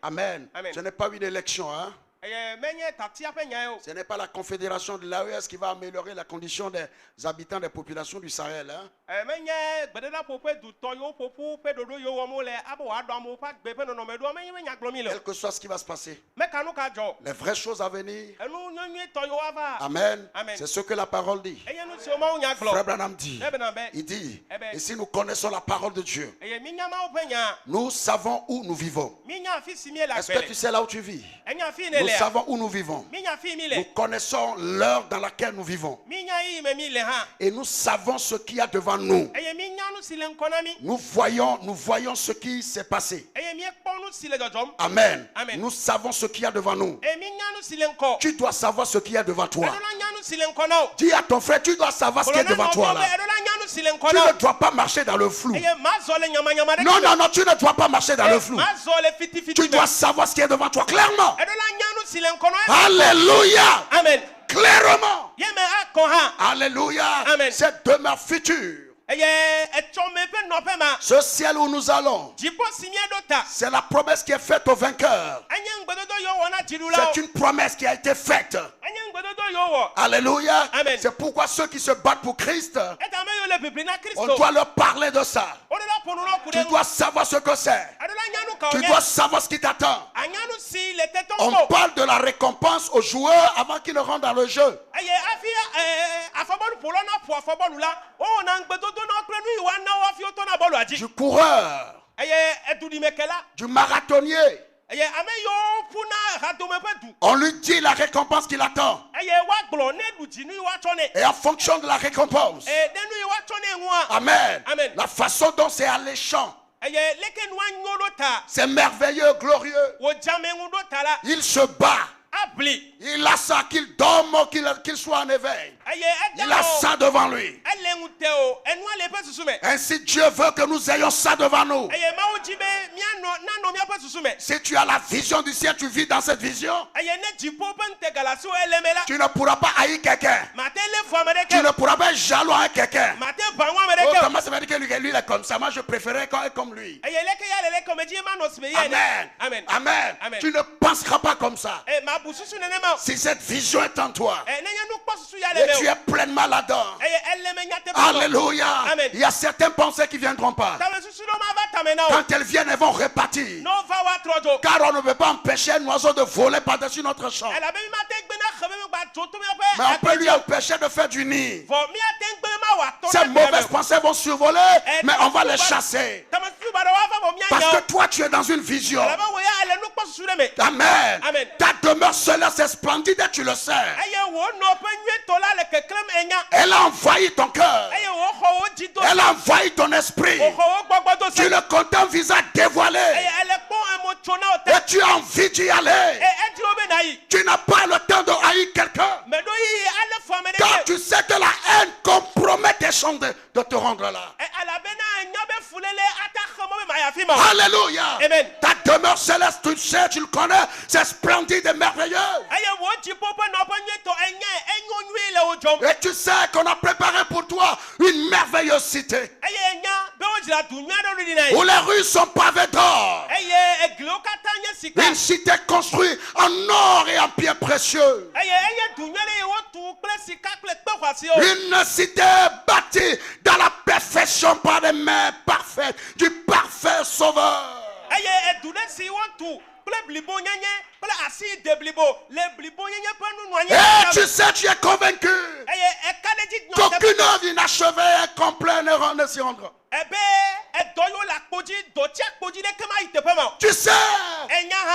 Amen. Ce n'est pas une élection. Hein? Ce n'est pas la confédération de l'AES qui va améliorer la condition des habitants des populations du Sahel. Hein? Quel que soit ce qui va se passer, les vraies choses à venir. Amen. C'est ce que la parole dit. Frère Branham dit, il dit, et si nous connaissons la parole de Dieu, nous savons où nous vivons. Est-ce que tu sais là où tu vis? Nous savons où nous vivons. Nous connaissons l'heure dans laquelle nous vivons. Et nous savons ce qu'il y a devant nous. Nous voyons ce qui s'est passé. Amen. Nous savons ce qu'il y a devant nous. Tu dois savoir ce qu'il y a devant toi. Dis à ton frère, tu dois savoir ce qui est devant toi là. Tu ne dois pas marcher dans le flou. Non, non, non, tu ne dois pas marcher dans le flou. Tu dois savoir ce qui est devant toi clairement. Alléluia. Amen. Clairement. Alléluia. Cette demeure future. Ce ciel où nous allons, c'est la promesse qui est faite aux vainqueurs. C'est une promesse qui a été faite. Alléluia. C'est pourquoi ceux qui se battent pour Christ, on doit leur parler de ça. Tu dois savoir ce que c'est. Tu dois savoir ce qui t'attend. On parle de la récompense aux joueurs avant qu'ils ne rentrent dans le jeu. Du coureur, du marathonnier. On lui dit la récompense qu'il attend. Et en fonction de la récompense, amen, la façon dont c'est alléchant, c'est merveilleux, glorieux. Il se bat. Il a ça, qu'il dorme, qu'il soit en éveil. Il a ça devant lui. Ainsi Dieu veut que nous ayons ça devant nous. Si tu as la vision du ciel, tu vis dans cette vision. Tu ne pourras pas haïr quelqu'un. Tu ne pourras pas être jaloux avec quelqu'un. Oh, comment ça veut dire que lui il est comme ça? Moi je préférais quand il est comme lui. Amen. Amen. Amen. Tu ne penseras pas comme ça. Si cette vision est en toi et tu es pleinement là-dedans, alléluia. Amen. Il y a certaines pensées qui ne viendront pas. Quand elles viennent, elles vont repartir. Car on ne peut pas empêcher un oiseau de voler par-dessus notre champ. Mais on peut lui empêcher de faire du nid. Ces mauvaises pensées vont survoler, mais on va les chasser. Parce que toi tu es dans une vision. Amen. Amen. Ta demeure céleste est splendide et tu le sais. Elle a envahi ton cœur. Elle a envahi ton esprit. Tu le contents visage dévoilé. Et tu as envie d'y aller. Tu n'as pas le temps de haïr quelqu'un. Car tu sais que la haine compromet tes chances de te rendre là. Alléluia. Amen. Ta demeure céleste, tu le sais, tu le connais, c'est splendide et merveilleux. Et tu sais qu'on a préparé pour toi une merveilleuse cité où les rues sont pavées d'or. Une cité construite en or et en pierres précieuses. Une cité bâtie dans la perfection par des mains parfaites du parfait Sauveur. Et tu sais, tu es convaincu qu'aucune œuvre inachevée, incomplète ne s'y rendra. Tu sais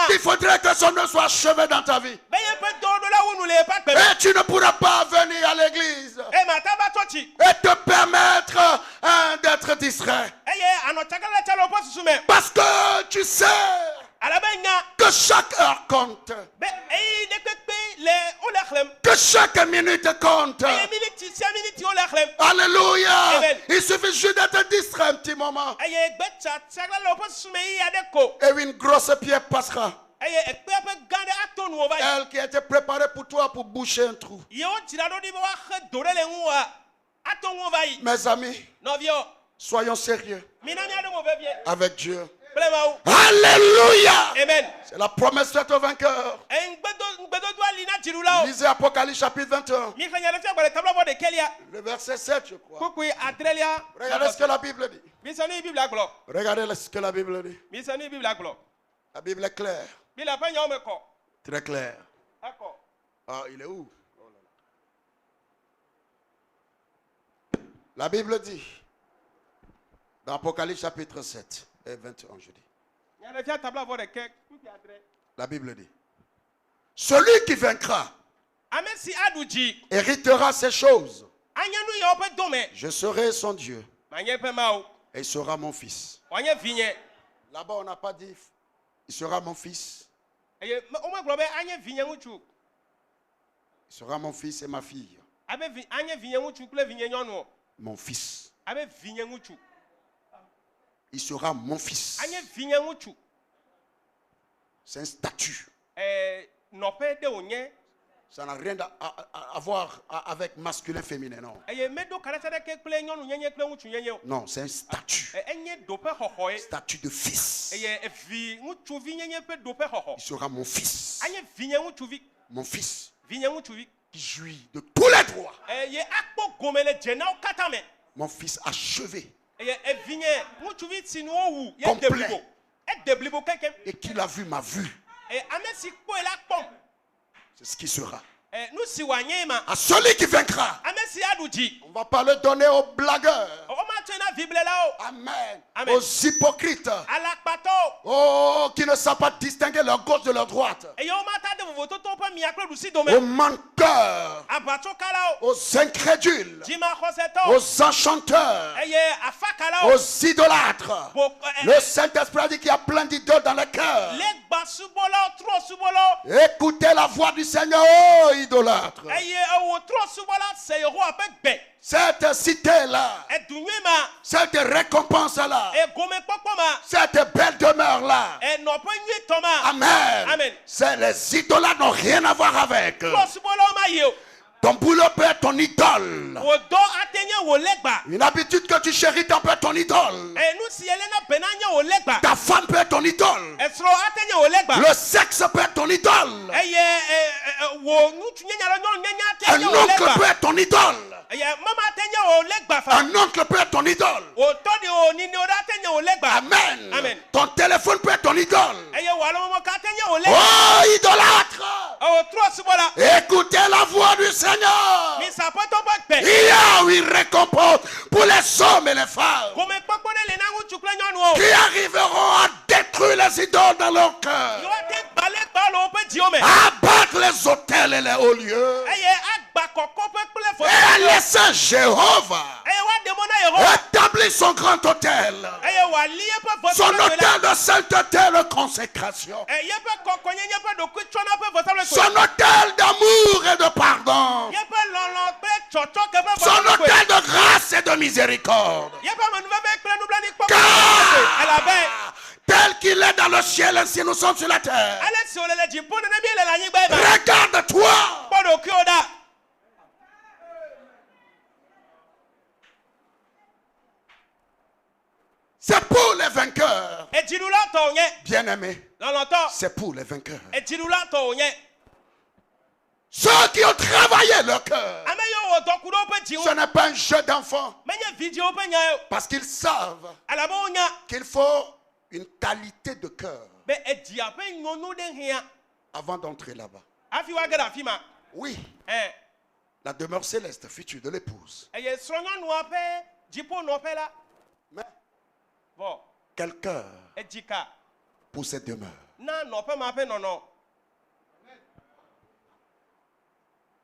qu'il faudrait que son œuvre soit achevée dans ta vie. Et tu ne pourras pas venir à l'église et te permettre d'être distrait. Parce que tu sais que chaque heure compte. Que chaque minute compte. Alléluia. Il suffit juste d'être distrait un petit moment. Et une grosse pierre passera. Elle qui a été préparée pour toi pour boucher un trou. Mes amis, soyons sérieux avec Dieu. Alléluia. Amen. C'est la promesse faite au vainqueur. Lisez Apocalypse chapitre 21. Le verset 7, je crois. Regardez ce que la Bible dit. Regardez ce que la Bible dit. La Bible est claire. Très claire. Ah, il est où? La Bible dit, dans Apocalypse chapitre 7 et 21, je dis. La Bible dit, Celui qui vaincra héritera ces choses. Je serai son Dieu et il sera mon fils. Là-bas, on n'a pas dit il sera mon fils. Il sera mon fils et ma fille. Mon fils. Il sera mon fils. C'est un statut. Ça n'a rien à voir avec masculin, féminin, non. Non, c'est un statut. Statut de fils. Il sera mon fils. Mon fils qui jouit de tous les droits. Mon fils achevé. Complet. Et qu'il a vu ma vue. C'est ce qui sera. À celui qui vaincra, on va pas le donner aux blagueurs. Amen. Aux hypocrites. Qui ne savent pas distinguer leur gauche de leur droite. Aux menteurs. Aux incrédules. Aux enchanteurs. Aux idolâtres. Le Saint-Esprit a dit qu'il y a plein d'idoles dans le cœur. Écoutez la voix du Seigneur, oh idolâtre. Cette cité-là, cette récompense-là, cette belle demeure-là, amen. Les idolâtres n'ont rien à voir avec. Ton boulot peut être ton idole. Une habitude que tu chéris peut être ton idole. Ta femme peut être ton idole. Le sexe peut être ton idole. Un oncle peut être ton idole. Un oncle peut être ton idole. Amen. Amen. Ton téléphone peut être ton idole. Oh idolâtre, écoutez la voix du Seigneur. Il y a une récompense pour les hommes et les femmes qui arriveront à détruire les idoles dans leur cœur, à abattre les autels et les hauts lieux, et à laisser Jéhovah établir son grand autel, son autel de sainteté et de consécration, son autel d'amour et de pardon, son autel de grâce et de miséricorde. Car tel qu'il est dans le ciel, ainsi nous sommes sur la terre. Regarde-toi. C'est pour les vainqueurs. Bien-aimés, c'est pour les vainqueurs. Ceux qui ont travaillé leur cœur. Ce n'est pas un jeu d'enfant. Parce qu'ils savent qu'il faut une qualité de cœur avant d'entrer là-bas. Oui. La demeure céleste, future de l'épouse. Mais quel cœur pour cette demeure?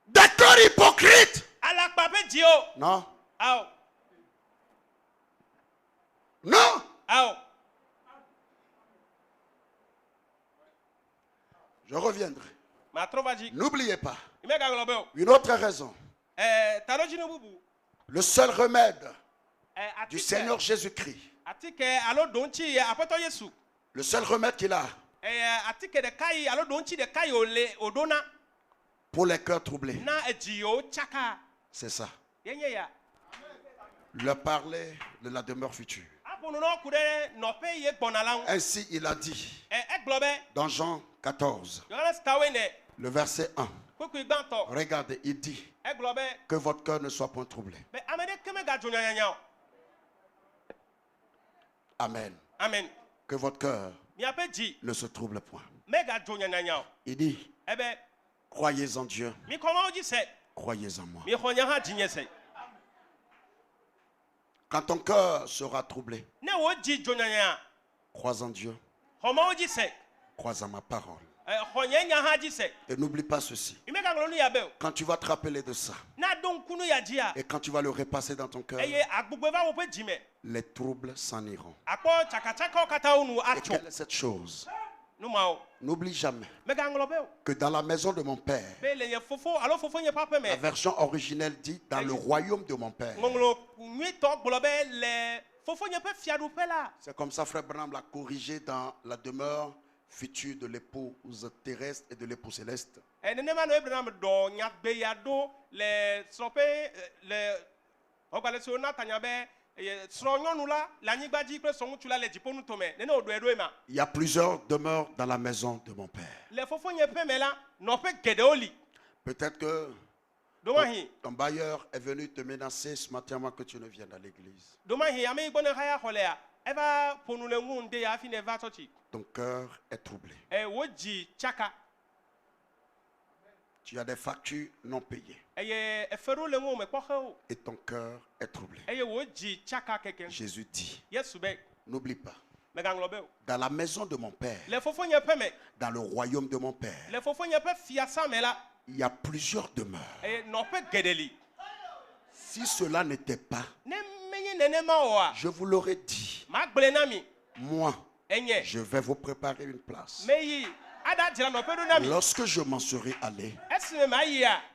Des cœurs hypocrites. Non. Non. Je reviendrai. N'oubliez pas. Une autre raison. Le seul remède du Seigneur Jésus-Christ. Le seul remède qu'il a pour les cœurs troublés, c'est ça. Le parler de la demeure future. Ainsi il a dit dans Jean 14, le verset 1. Regardez, il dit que votre cœur ne soit point troublé. Amen. Amen. Que votre cœur ne se trouble point. Il dit, croyez en Dieu, croyez en moi. Quand ton cœur sera troublé, crois en Dieu, crois en ma parole. Et n'oublie pas ceci. Quand tu vas te rappeler de ça, et quand tu vas le repasser dans ton cœur, les troubles s'en iront. Et quelle est cette chose? N'oublie jamais que dans la maison de mon père, la version originelle dit dans le royaume de mon père. C'est comme ça frère Branham l'a corrigé dans la demeure future de l'épouse terrestre et de l'époux céleste. Il y a plusieurs demeures dans la maison de mon père. Peut-être que ton bailleur est venu te menacer ce matin avant que tu ne viennes à l'église. Ton cœur est troublé. Tu as des factures non payées. Et ton cœur est troublé. Jésus dit, n'oublie pas, dans la maison de mon père, dans le royaume de mon père, il y a plusieurs demeures. Si cela n'était pas, je vous l'aurais dit, moi, je vais vous préparer une place. Lorsque je m'en serai allé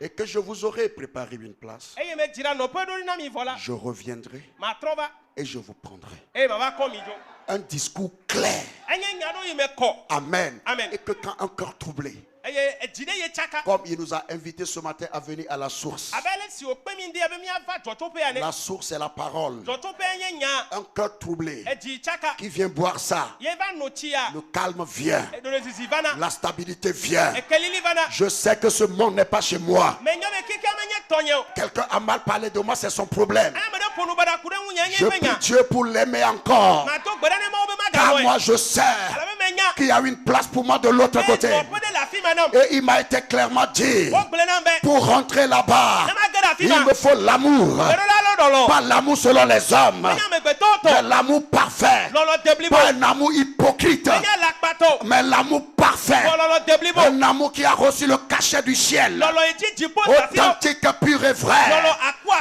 et que je vous aurai préparé une place, je reviendrai et je vous prendrai. Un discours clair. Amen. Et que quand un cœur troublé, comme il nous a invités ce matin à venir à la source. La source est la parole. Un cœur troublé qui vient boire ça, le calme vient, la stabilité vient. Je sais que ce monde n'est pas chez moi. Quelqu'un a mal parlé de moi, c'est son problème. Je prie Dieu pour l'aimer encore, car moi je sais qu'il y a une place pour moi de l'autre côté. Et il m'a été clairement dit, pour rentrer là-bas, il me faut l'amour. Pas l'amour selon les hommes, mais l'amour parfait. Pas un amour hypocrite, mais l'amour parfait. Un amour qui a reçu le cachet du ciel, authentique, pur et vrai.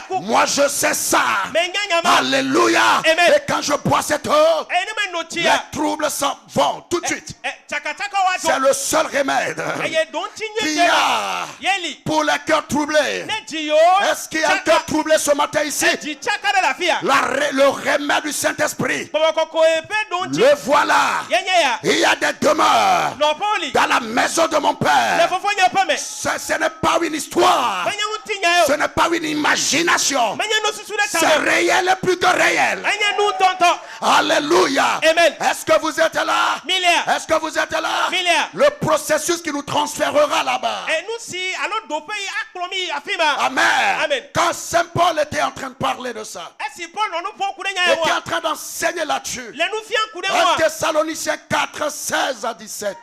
Moi je sais ça. Alléluia. Et quand je bois cette eau, les troubles s'en vont tout de suite. C'est le seul remède qu'il y a pour les cœurs troublés. Est-ce qu'il y a un cœur troublé ce matin ici? Le remède du Saint-Esprit, le voilà. Il y a des demeures dans la maison de mon père. Ce n'est pas une histoire, ce n'est pas une imagination, c'est réel et plus que réel. Alléluia. Est-ce que vous êtes là? Est-ce que vous êtes là? Le processus qui nous transférera là-bas. Amen. Quand Saint Paul était en train de parler de ça, il était en train d'enseigner là-dessus. 1 Thessaloniciens 4, 16 à 17.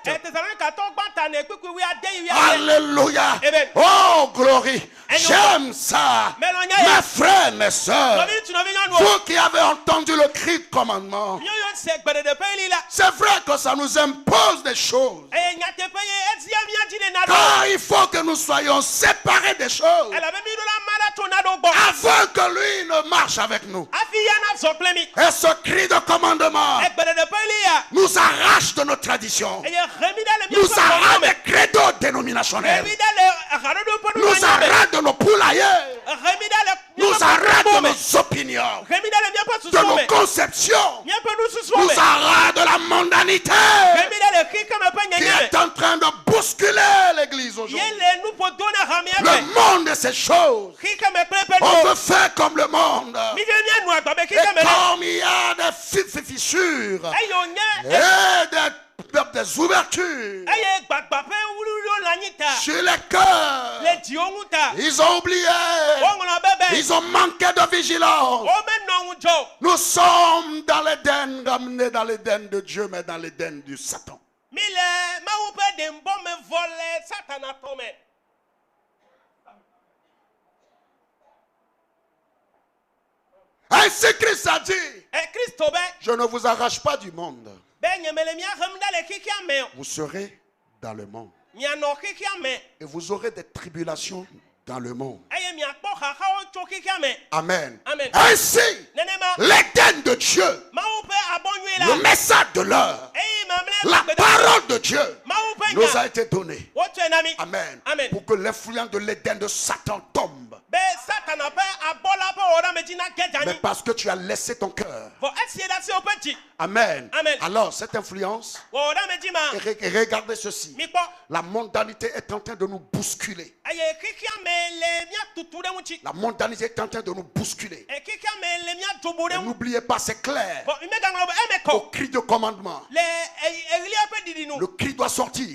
Alléluia. Oh, glory. J'aime ça. Mes frères, mes soeurs, vous qui avez entendu le cri de commandement, c'est vrai que ça nous impose des choses. Car il faut que nous soyons séparés des choses avant que lui ne marche avec nous. Et ce cri de commandement nous arrache de nos traditions, nous arrache des credos dénominationnels, nous arrache de nos poulaillers, nous arrête de nos opinions, de nos conceptions, nous arrête de la mondanité qui est en train de bousculer l'église aujourd'hui. Le monde et ses choses. On veut faire comme le monde. Et comme il y a des fissures et des ouvertures sur les cœurs, ils ont oublié, ils ont manqué de vigilance. Nous sommes dans l'Éden, ramenés dans l'Éden de Dieu, mais dans l'Éden du Satan. Ainsi Christ a dit, je ne vous arrache pas du monde. Vous serez dans le monde. Et vous aurez des tribulations dans le monde. Amen. Amen. Ainsi, l'Éden de Dieu, le message de l'heure, la parole de Dieu nous a été donnée. Amen. Amen. Pour que l'influence de l'Éden de Satan tombe. Mais parce que tu as laissé ton cœur. Amen. Amen. Alors, cette influence, et regardez ceci. La mondanité est en train de nous bousculer. La mondanité est en train de nous bousculer. Et n'oubliez pas, c'est clair. Au cri de commandement, le cri doit sortir.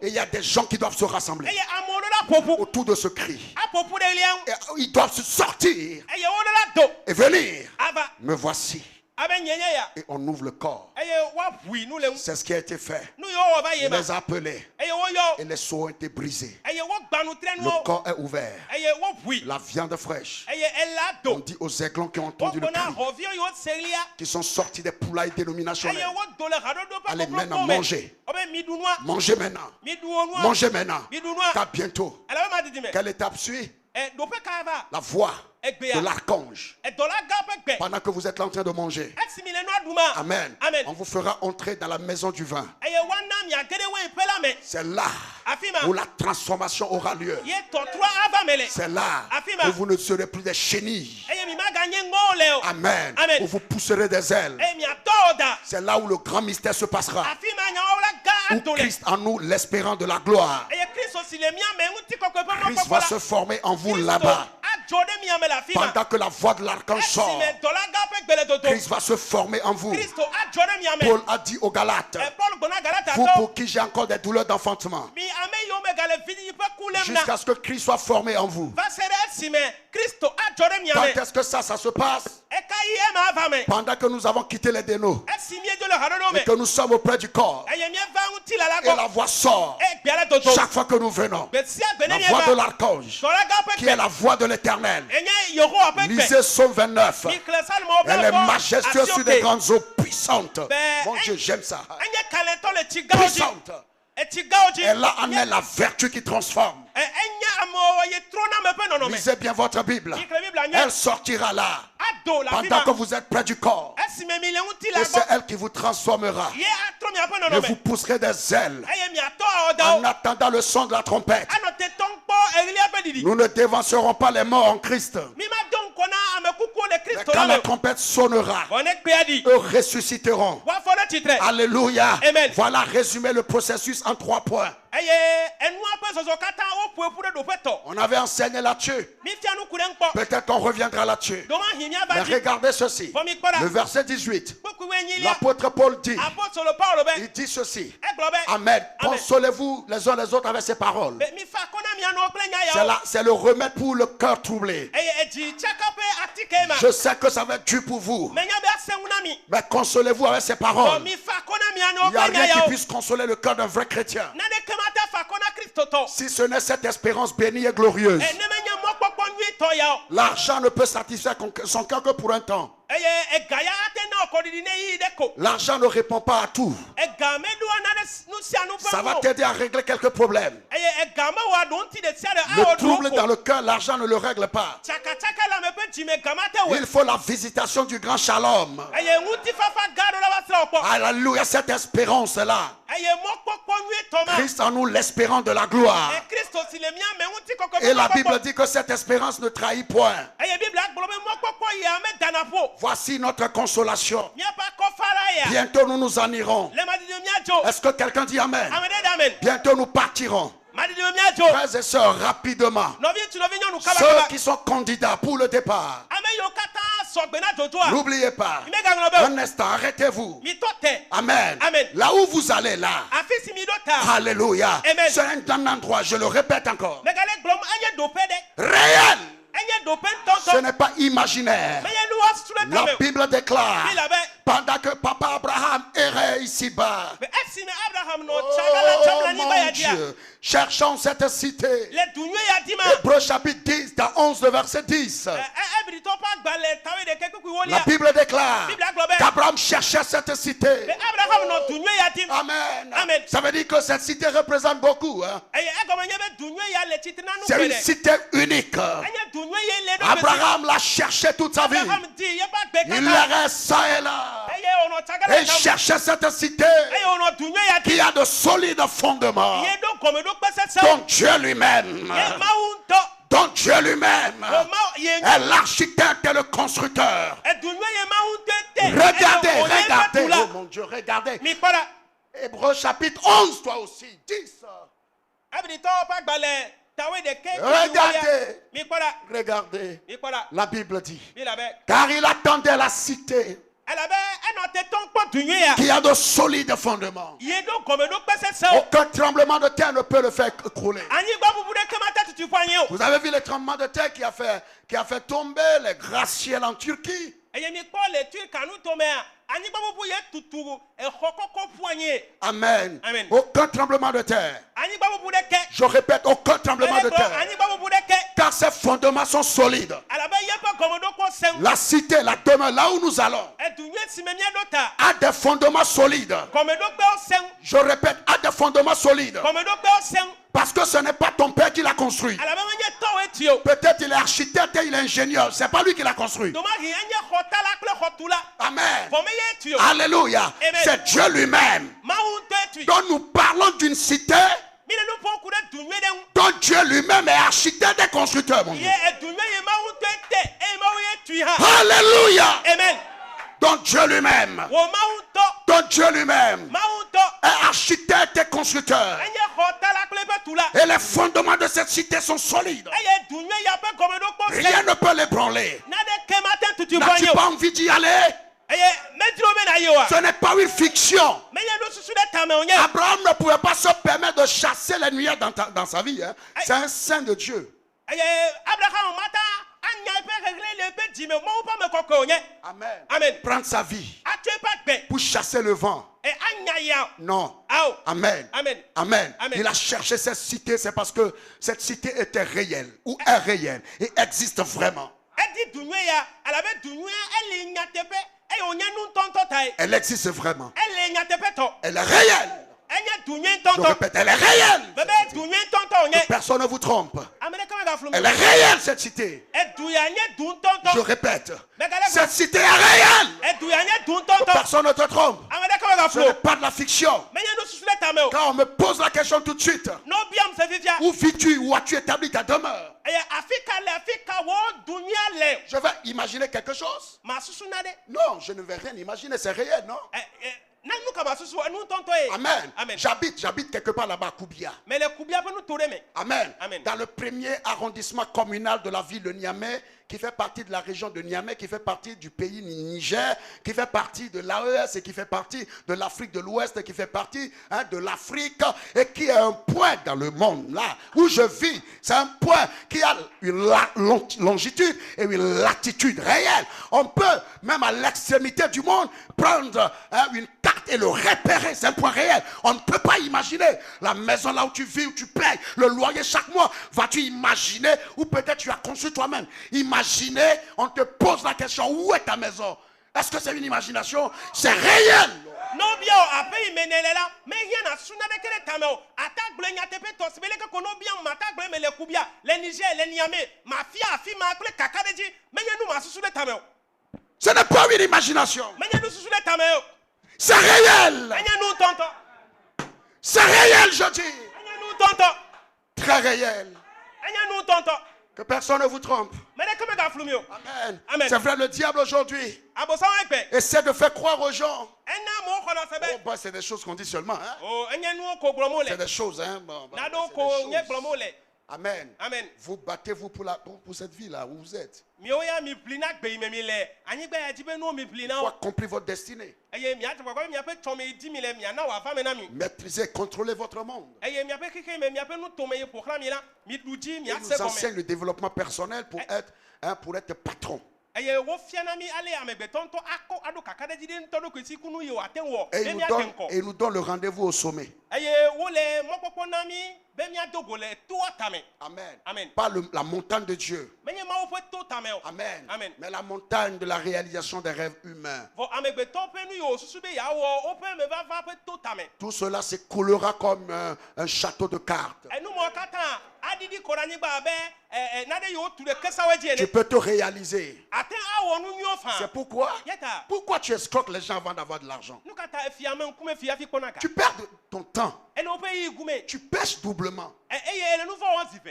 Et il y a des gens qui doivent se rassembler autour de ce cri. Et ils doivent se sortir et venir. Me voici. Et on ouvre le corps. C'est ce qui a été fait. Il les a appelés. Et les seaux ont été brisés. Le corps est ouvert. La viande fraîche. On dit aux aiglons qui ont entendu le cri, qui sont sortis des poulailles dénominationnelles. Allez maintenant manger. Mangez maintenant. Mangez maintenant. Car bientôt, quelle étape suit? La voix de l'archange. Pendant que vous êtes là en train de manger. Amen. Amen. On vous fera entrer dans la maison du vin. C'est là où la transformation aura lieu. C'est là où vous ne serez plus des chenilles. Amen. Amen. Où vous pousserez des ailes. C'est là où le grand mystère se passera. Où Christ en nous, l'espérant de la gloire. Christ va se former en vous là-bas. Pendant que la voix de l'archange sort, Christ va se former en vous. Paul a dit aux Galates, vous pour qui j'ai encore des douleurs d'enfantement, jusqu'à ce que Christ soit formé en vous. Quand est-ce que ça se passe? Pendant que nous avons quitté les dénaux et que nous sommes auprès du corps, et la voix sort chaque fois que nous venons. La voix de l'archange, qui est la voix de l'Éternel. Lisez Psaume 29. Elle est majestueuse sur des grandes eaux puissantes. Mon Dieu, j'aime ça. Puissante. Elle a en elle la vertu qui transforme. Lisez bien votre Bible. Elle sortira là. Pendant que vous êtes près du corps. Et c'est elle qui vous transformera. Et vous pousserez des ailes. En attendant le son de la trompette. Nous ne dévancerons pas les morts en Christ. Mais quand la trompette sonnera, eux ressusciteront. Alléluia. Amen. Voilà résumé le processus en 3 points. On avait enseigné là-dessus. Peut-être qu'on reviendra là-dessus. Mais regardez ceci. Le verset 18. L'apôtre Paul dit. Il dit ceci. Amen. Consolez-vous les uns les autres avec ces paroles. C'est le remède pour le cœur troublé. Je sais que ça va être dur pour vous. Mais consolez-vous avec ces paroles. Il n'y a rien qui puisse consoler le cœur d'un vrai chrétien. Si ce n'est cette espérance bénie et glorieuse. L'argent ne peut satisfaire son cœur que pour un temps. L'argent ne répond pas à tout. Ça va t'aider à régler quelques problèmes. Le trouble dans le cœur, l'argent ne le règle pas. Il faut la visitation du grand shalom. Alléluia, cette espérance-là. Christ en nous, l'espérant de la gloire. Et la Bible dit que cette espérance ne trahit point. Voici notre consolation. Bientôt nous nous en irons. Est-ce que quelqu'un dit Amen? Bientôt nous partirons. Frères et sœurs, rapidement. Ceux qui sont candidats pour le départ. N'oubliez pas. Un instant, arrêtez-vous. Amen. Amen. Là où vous allez là. Alléluia. C'est un endroit, je le répète encore. Réel. Ce n'est pas imaginaire. La Bible déclare, pendant que papa Abraham errait ici-bas, Oh mon Dieu, cherchons cette cité. Hébreux chapitre 10, dans 11, le verset 10. La Bible déclare qu'Abraham cherchait cette cité. Amen. Amen. Ça veut dire que cette cité représente beaucoup. Hein? C'est une cité unique. Abraham l'a cherché toute sa vie. Il est ça et là. Et il cherchait cette cité qui a de solides fondements. Donc Dieu lui-même. Donc Dieu lui-même est l'architecte et le constructeur. Regardez, regardez. Oh mon Dieu, regardez. Hébreux chapitre 11, toi aussi. 10. Regardez. La Bible dit. Car il attendait la cité qui a de solides fondements. Aucun tremblement de terre ne peut le faire écrouler. Vous avez vu les tremblements de terre qui a fait tomber les gratte-ciels en Turquie. Amen. Amen. Aucun tremblement de terre. Je répète, aucun tremblement de terre. Car ces fondements sont solides. La cité, la demeure, là où nous allons, a des fondements solides. Je répète, a des fondements solides. Parce que ce n'est pas ton père qui l'a construit. Peut-être il est architecte et il est ingénieur. Ce n'est pas lui qui l'a construit. Amen. Alléluia. C'est Dieu lui-même. Donc nous parlons d'une cité dont Dieu lui-même est architecte et constructeur. Mon Dieu. Alléluia. Amen. Donc Dieu lui-même. Donc Dieu lui-même est architecte et constructeur. Et les fondements de cette cité sont solides. Rien ne peut l'ébranler. N'as-tu pas envie d'y aller? Ce n'est pas une fiction. Abraham ne pouvait pas se permettre de chasser les nuages dans sa vie. Hein. C'est un saint de Dieu. Amen. Amen. Prendre sa vie pour chasser le vent. Non. Amen. Amen. Amen. Amen. Il a cherché cette cité, c'est parce que cette cité était réelle ou est réelle et existe vraiment. Elle existe vraiment. Elle est réelle. Je répète, elle est réelle. Que personne ne vous trompe. Elle est réelle, cette cité. Je répète, cette cité est réelle. Que personne ne te trompe. Ce n'est pas de la fiction. Quand on me pose la question tout de suite, où vis-tu, où as-tu établi ta demeure? Je vais imaginer quelque chose? Non, je ne vais rien imaginer, c'est réel, non? Amen. Amen. J'habite quelque part là-bas à Koubia. Amen. Amen. Dans le premier arrondissement communal de la ville de Niamey, qui fait partie de la région de Niamey, qui fait partie du pays Niger, qui fait partie de l'AES et qui fait partie de l'Afrique de l'Ouest, qui fait partie de l'Afrique et qui est un point dans le monde là où je vis. C'est un point qui a une longitude et une latitude réelle. On peut même à l'extrémité du monde prendre une carte et le repérer. C'est un point réel. On ne peut pas imaginer la maison là où tu vis, où tu payes le loyer chaque mois. Vas-tu imaginer, ou peut-être tu as construit toi-même. Imaginez, on te pose la question, où est ta maison? Est-ce que c'est une imagination? C'est réel. Non bien après il menelela mais il y a suna de kele tameo attaque blenya tepe to sibele que kono bien mata bleme le kubia le Niger le Niamey mafia afi ma kle kakadeji mais il y a nous masusu de tameo. Ce n'est pas une imagination. Mais il y a nous susu de tameo. C'est réel. Mais il y a nous tonton. C'est réel, je dis. Il y a nous tonton. Très réel. Il y a nous tonton. Que personne ne vous trompe. Amen. Amen. C'est vrai, le diable aujourd'hui essaie de faire croire aux gens. Oh, bah, c'est des choses qu'on dit seulement. Hein? C'est des choses. Hein? Bon, bah, des choses. Amen. Amen. Vous battez-vous pour cette vie-là où vous êtes. Il faut accomplir votre destinée. Maîtrisez, contrôlez votre monde. Il nous enseigne le développement personnel pour être patron. Et il nous donne le rendez-vous au sommet. Amen. Amen. Pas la montagne de Dieu. Amen. Amen. Mais la montagne de la réalisation des rêves humains. Tout cela s'écoulera comme un château de cartes. Tu peux te réaliser. C'est pourquoi tu escroques les gens avant d'avoir de l'argent. Tu perds ton temps. Tu pêches doublement.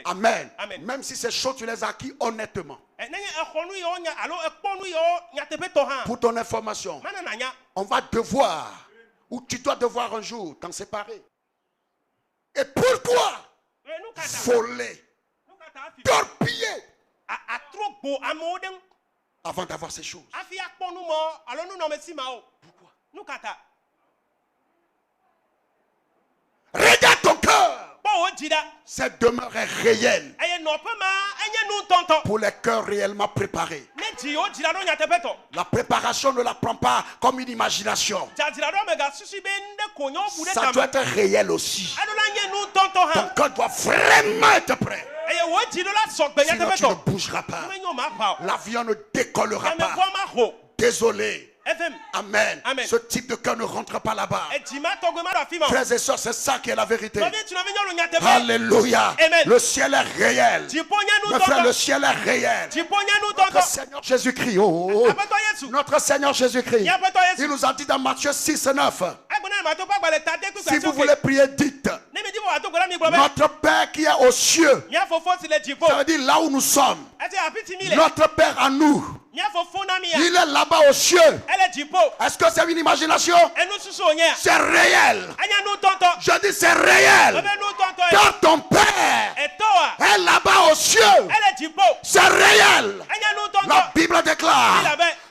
Amen. Amen. Même si ces choses, tu les as acquis honnêtement. Pour ton information, on va devoir, ou tu dois devoir un jour t'en séparer. Et pourquoi voler, torpiller avant d'avoir ces choses? Pourquoi? Regarde ton cœur. Cette demeure est réelle pour les cœurs réellement préparés. La préparation ne la prend pas comme une imagination. Ça doit être réel aussi. Ton cœur doit vraiment être prêt. Sinon tu ne bougeras pas. L'avion ne décollera pas. Désolé. Amen. Amen. Ce type de cœur ne rentre pas là-bas. Frères et sœurs, c'est ça qui est la vérité. Alléluia. Amen. Le ciel est réel. Mes frères, le ciel est réel. Notre Seigneur Jésus-Christ. Notre Seigneur Jésus-Christ. Il nous a dit dans Matthieu 6 et 9. Si vous voulez prier, dites: Notre Père qui est aux cieux. Ça veut dire là où nous sommes. Notre Père à nous. Il est là-bas aux cieux. Est-ce que c'est une imagination? C'est réel. Je dis c'est réel. Car ton Père est là-bas aux cieux. C'est réel. La Bible déclare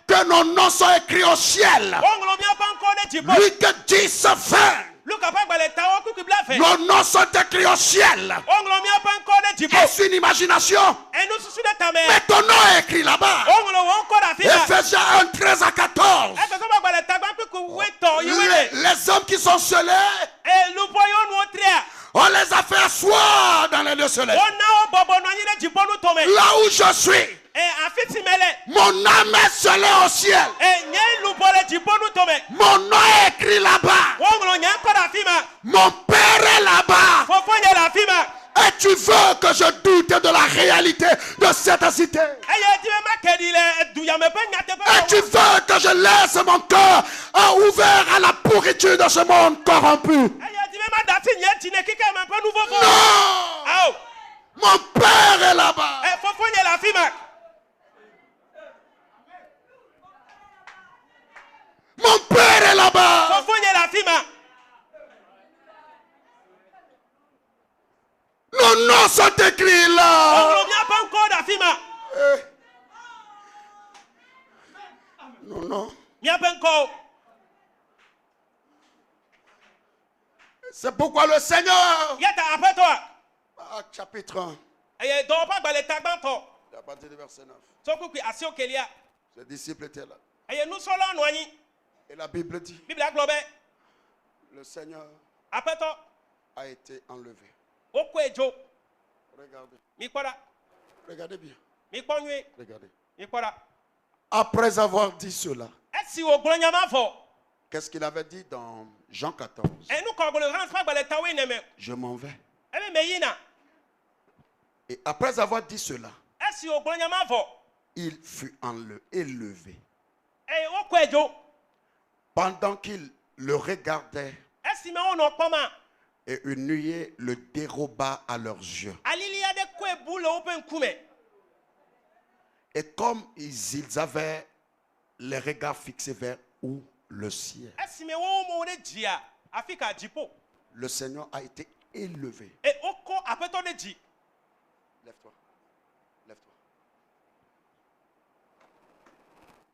que nos noms sont écrits au ciel. Lui que dit se fait. Nos noms sont écrits au ciel. Est-ce une imagination? Mais ton nom est écrit là-bas. Ephésiens 1, 13 à 14. Les hommes qui sont scellés, on les a fait asseoir dans les lieux célestes. Là où je suis, mon âme est scellée au ciel. Mon nom est écrit là-bas. Mon Père est là-bas. Et tu veux que je doute de la réalité de cette cité? Et tu veux que je laisse mon cœur ouvert à la pourriture de ce monde corrompu? Non! Mon Père est là-bas. Mon Père est là-bas. Nos noms sont écrits là. Non. C'est pourquoi le Seigneur, chapitre 1, à partir du verset 9, ses disciples étaient là. Et la Bible dit, le Seigneur a été enlevé. Regardez bien. Regardez. Après avoir dit cela, qu'est-ce qu'il avait dit dans Jean 14? Je m'en vais. Et après avoir dit cela, il fut élevé. Pendant qu'il le regardait, et une nuée le déroba à leurs yeux. Et comme ils avaient les regards fixés vers où? Le ciel. Le Seigneur a été élevé. Lève-toi. Lève-toi.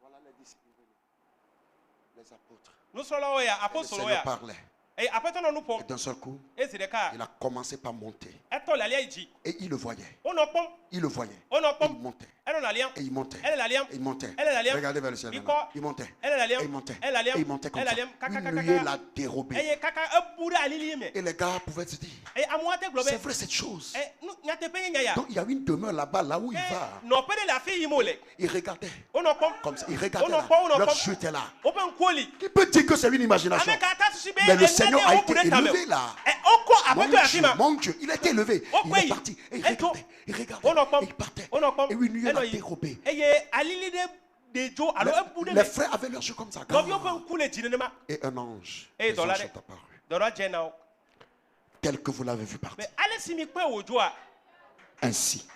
Voilà les disciples, les apôtres. Le Seigneur parlait. Et d'un seul coup, il a commencé par monter. Et il le voyait. Il montait. Et il montait. Elle est l'alliance. Et il montait. Elle est l'alliance. Regardez vers le ciel. Il maintenant. Il montait. Elle est l'alliance. Et il montait. Elle est l'alliance. Et il montait comme Elle est ça. l'alliance. Une nuée l'a dérobé. Et les gars pouvaient se dire, c'est vrai cette chose. Donc il y a une demeure là-bas, là où il va. Il regardait. Comme ça. Il regardait là. Leur jeu était là. Qui peut dire que c'est une imagination? Mais le Seigneur a été élevé là. Mon Dieu, il a été élevé. Il est parti. Et il regardait. Il regardait. Et il partait. Et une nuée l'a dérobé. Les frères avaient leur jeu comme ça. Et un ange. Les anges sont apparus. Tel que vous l'avez vu partir. Ainsi,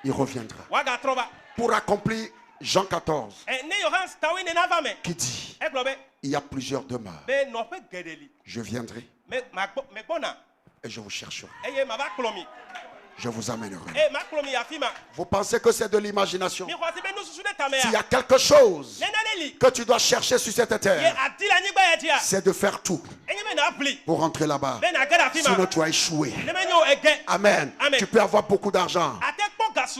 il reviendra pour accomplir Jean 14 qui dit, il y a plusieurs demeures. Je viendrai et je vous chercherai. Je vous amènerai. Vous pensez que c'est de l'imagination? S'il y a quelque chose que tu dois chercher sur cette terre, c'est de faire tout pour rentrer là-bas. Sinon tu vas échouer. Amen. Tu peux avoir beaucoup d'argent.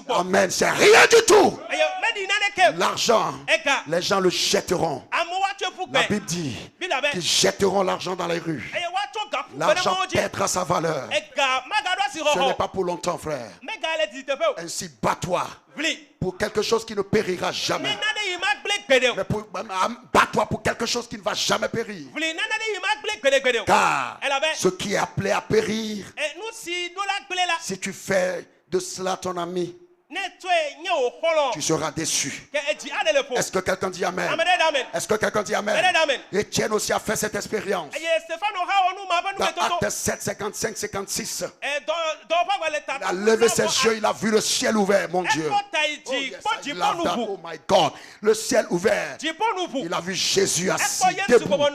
Amen. C'est rien du tout. L'argent, les gens le jetteront. La Bible dit qu'ils jetteront l'argent dans les rues. L'argent perdra sa valeur. Ce n'est pas pour longtemps, frère. Ainsi, bats-toi pour quelque chose qui ne périra jamais. Mais bats-toi pour quelque chose qui ne va jamais périr. Car ce qui est appelé à périr, si tu fais de cela ton ami, tu seras déçu. Est-ce que quelqu'un dit Amen? Est-ce que quelqu'un dit Amen? Étienne aussi a fait cette expérience. Dans Actes 7, 55, 56. Il a levé ses yeux, il a vu le ciel ouvert, mon Dieu. Oh, yes, oh my God. Le ciel ouvert. Il a vu Jésus assis debout.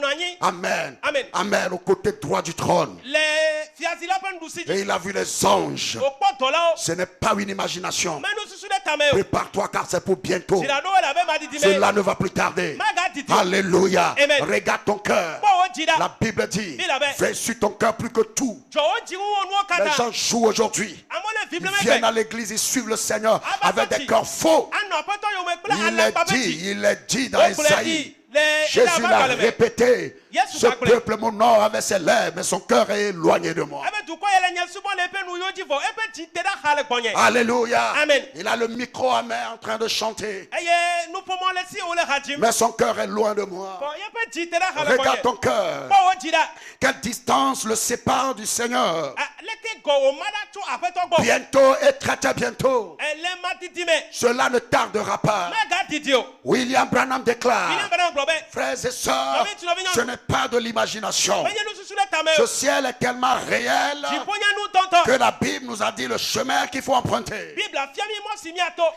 Amen. Amen. Au côté droit du trône. Et il a vu les anges. Ce n'est pas une imagination. Prépare-toi car c'est pour bientôt. Cela ne va plus tarder. Alléluia. Regarde ton cœur. La Bible dit, fais sur ton cœur plus que tout. Les gens jouent aujourd'hui. Ils viennent à l'église, ils suivent le Seigneur avec des cœurs faux. Il est dit dans Isaïe. Jésus l'a répété. Ce peuple m'honore avec ses lèvres, mais son cœur est éloigné de moi. Alléluia. Amen. Il a le micro à main en train de chanter. Mais son cœur est loin de moi. Regarde ton cœur. Quelle distance le sépare du Seigneur. Bientôt et très très bientôt. Cela ne tardera pas. William Branham déclare, frères et sœurs, ce n'est pas de l'imagination. Ce ciel est tellement réel que la Bible nous a dit le chemin qu'il faut emprunter.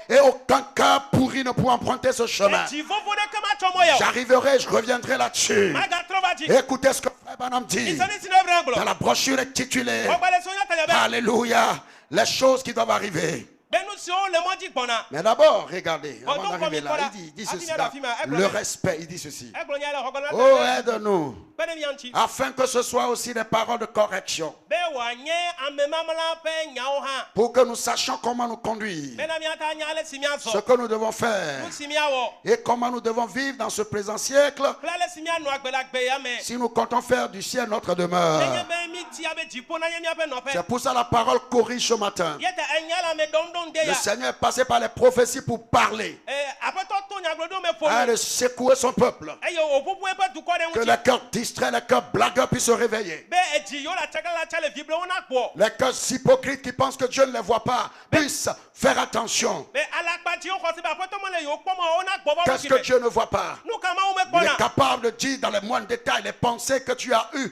Et aucun cœur pourri ne peut emprunter ce chemin. J'arriverai, je reviendrai là-dessus. Écoutez ce que Frère Branham dit. Dans la brochure intitulée Alléluia, les choses qui doivent arriver. Mais d'abord, regardez, avant d'arriver là, il dit ceci là, le respect, il dit ceci. Oh, aide-nous, afin que ce soit aussi des paroles de correction, pour que nous sachions comment nous conduire, ce que nous devons faire, et comment nous devons vivre dans ce présent siècle, si nous comptons faire du ciel notre demeure. C'est pour ça la parole corrige ce matin. Le Seigneur est passé par les prophéties pour parler. De secouer son peuple. Que les cœurs distraits, les cœurs blagueurs puissent se réveiller. Les cœurs hypocrites qui pensent que Dieu ne les voit pas puissent faire attention. Qu'est-ce que Dieu ne voit pas? Il est capable de dire dans les moindres détails les pensées que tu as eues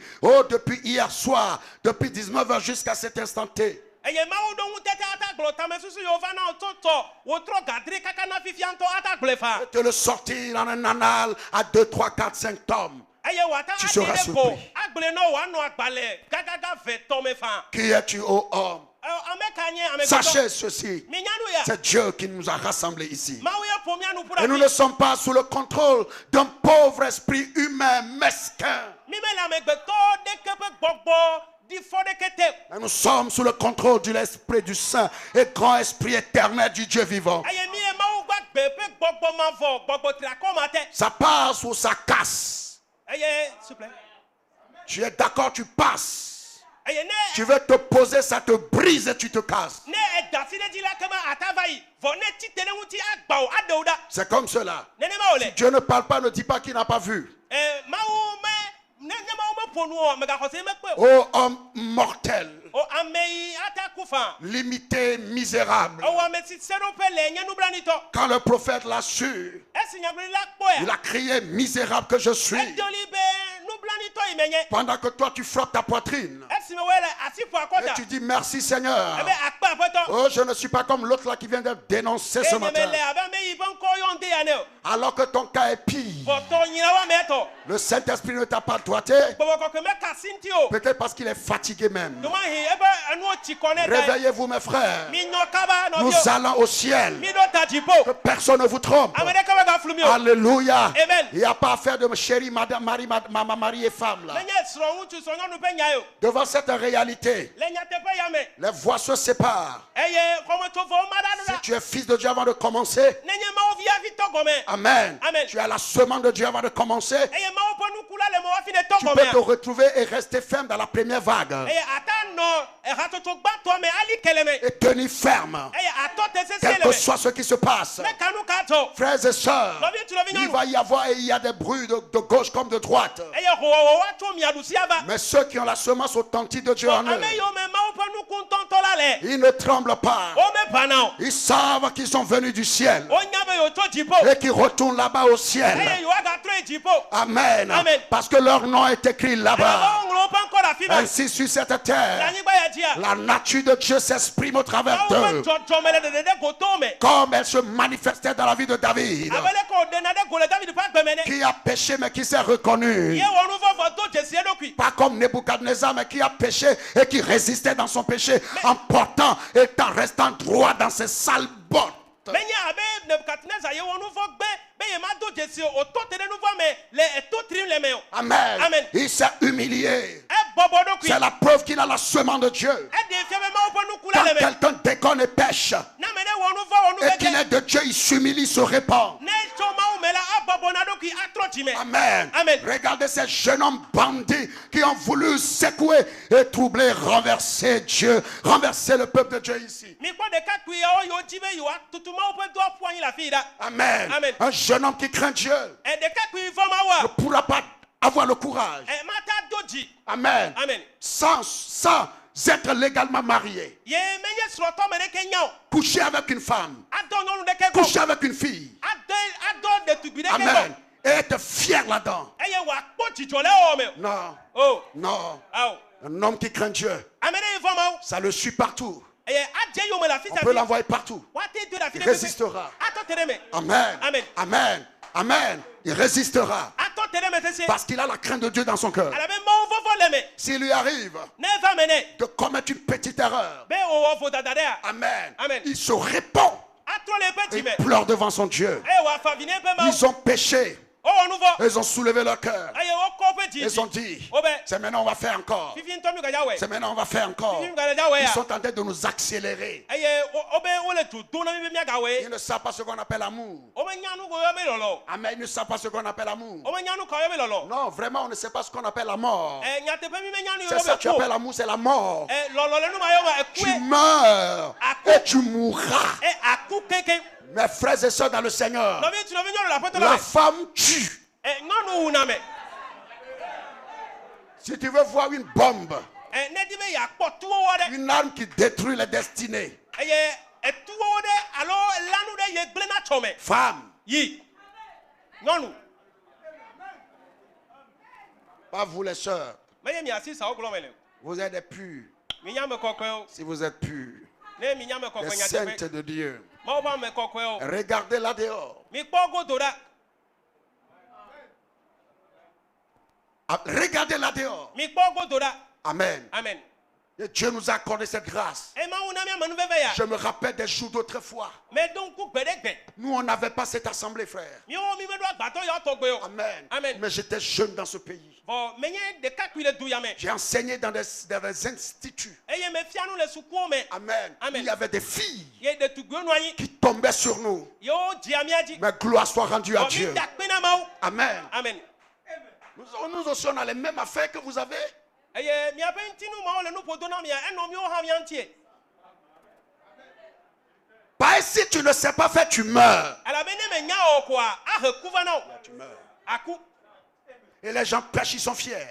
depuis hier soir, depuis 19h jusqu'à cet instant T. De le sortir dans un annal à 2, 3, 4, 5 tomes. Tu seras surpris. Qui es-tu, ô homme? Sachez ceci, c'est Dieu qui nous a rassemblés ici. Et nous ne sommes pas sous le contrôle d'un pauvre esprit humain mesquin. Nous sommes sous le contrôle de l'Esprit du Saint et grand Esprit éternel du Dieu vivant. Ça passe ou ça casse. S'il vous plaît. Tu es d'accord, tu passes. Tu veux te poser, ça te brise et tu te casses. C'est comme cela. Si Dieu ne parle pas, ne dis pas qu'il n'a pas vu. Oh homme mortel, limité, misérable. Quand le prophète l'a su, il a crié misérable que je suis. Pendant que toi tu frappes ta poitrine et tu dis merci Seigneur. Oh, je ne suis pas comme l'autre là qui vient de dénoncer ce matin. Alors que ton cas est pire. Le Saint-Esprit ne t'a pas doigté. Peut-être parce qu'il est fatigué même. Réveillez-vous mes frères. Nous allons au ciel. Que personne ne vous trompe. Alléluia. Il n'y a pas à faire de chérie, madame, Marie et femme là. Devant cette réalité, les voix se séparent. Si tu es fils de Dieu avant de commencer, amen. Tu as la semence de Dieu avant de commencer. Tu peux te retrouver et rester ferme dans la première vague. Et tenir ferme. Quel que soit ce qui se passe. Frères et sœurs, il va y avoir et il y a des bruits de gauche comme de droite. Mais ceux qui ont la semence authentique de Dieu en eux, ils ne tremblent pas. Ils savent qu'ils sont venus du ciel et qu'ils retournent là-bas au ciel. Amen. Parce que leur nom est écrit là-bas. Ainsi sur cette terre, la nature de Dieu s'exprime au travers d'eux, comme elle se manifestait dans la vie de David, qui a péché mais qui s'est reconnu. Pas comme Nebuchadnezzar, mais qui a péché et qui résistait dans son péché en portant et en restant droit dans ses sales bottes. Amen. Il s'est humilié. C'est la preuve qu'il a la semence de Dieu. Quand quelqu'un déconne et pêche et qu'il est de Dieu, il s'humilie, se répand. Amen. Regardez ces jeunes hommes bandits qui ont voulu secouer et troubler, renverser Dieu, renverser le peuple de Dieu ici. Amen. Un jeune homme qui craint Dieu ne pourra pas avoir le courage. Amen. Sans être légalement marié. Coucher avec une femme. Coucher avec une fille. Amen. Et être fier là-dedans. Non. Non. Un homme qui craint Dieu, ça le suit partout. On peut l'envoyer partout. Il résistera. Amen. Amen. Amen. Il résistera. Parce qu'il a la crainte de Dieu dans son cœur. S'il lui arrive de commettre une petite erreur, amen, il se répand. Il pleure devant son Dieu. Ils ont péché. Ils ont soulevé leur cœur. Ils ont dit, c'est maintenant on va faire encore. C'est maintenant on va faire encore. Ils sont en train de nous accélérer. Ils ne savent pas ce qu'on appelle amour. Amen. Ils ne savent pas ce qu'on appelle amour. Non, vraiment on ne sait pas ce qu'on appelle la mort. C'est ça que tu appelles l'amour, c'est la mort. Tu meurs et tu mourras. Mes frères et sœurs dans le Seigneur, la femme tue. Si tu veux voir une bombe, une arme qui détruit les destinées, femme, pas vous les sœurs, vous êtes des purs. Si vous êtes purs, les saintes de Dieu, regardez là dehors. Regardez là dehors. Amen. Et Dieu nous a accordé cette grâce. Je me rappelle des jours d'autrefois. Nous, on n'avait pas cette assemblée, frère. Amen. Amen. Mais j'étais jeune dans ce pays. J'ai enseigné dans des instituts. Amen. Amen. Il y avait des filles qui tombaient sur nous. Mais gloire soit rendue à Dieu. Amen. Amen. Nous aussi, on a les mêmes affaires que vous avez. Pas si tu ne sais pas faire, tu meurs. Tu meurs. Et les gens pêchent, ils sont fiers.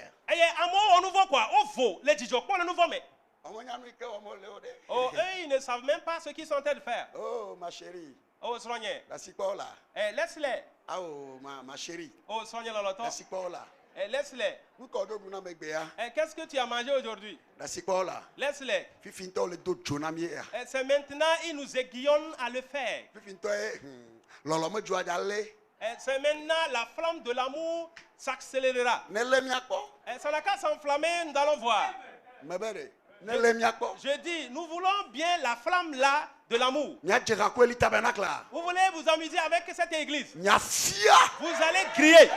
Oh, eux, ils ne savent même pas ce qu'ils sont en train de faire. Oh, ma chérie. Oh, soignez. La cipolla. Laisse-les. Ah, oh, ma chérie. Oh, soignez la loto. La cipolla. Laisse-les. Qu'est-ce que tu as mangé aujourd'hui? La cipolla. Laisse-les. C'est maintenant, ils nous aiguillonnent à le faire. C'est maintenant, la flamme de l'amour s'accélérera. Ça n'a qu'à s'enflammer, nous allons voir. Je dis, nous voulons bien la flamme là de l'amour. Vous voulez vous amuser avec cette église? Vous allez crier.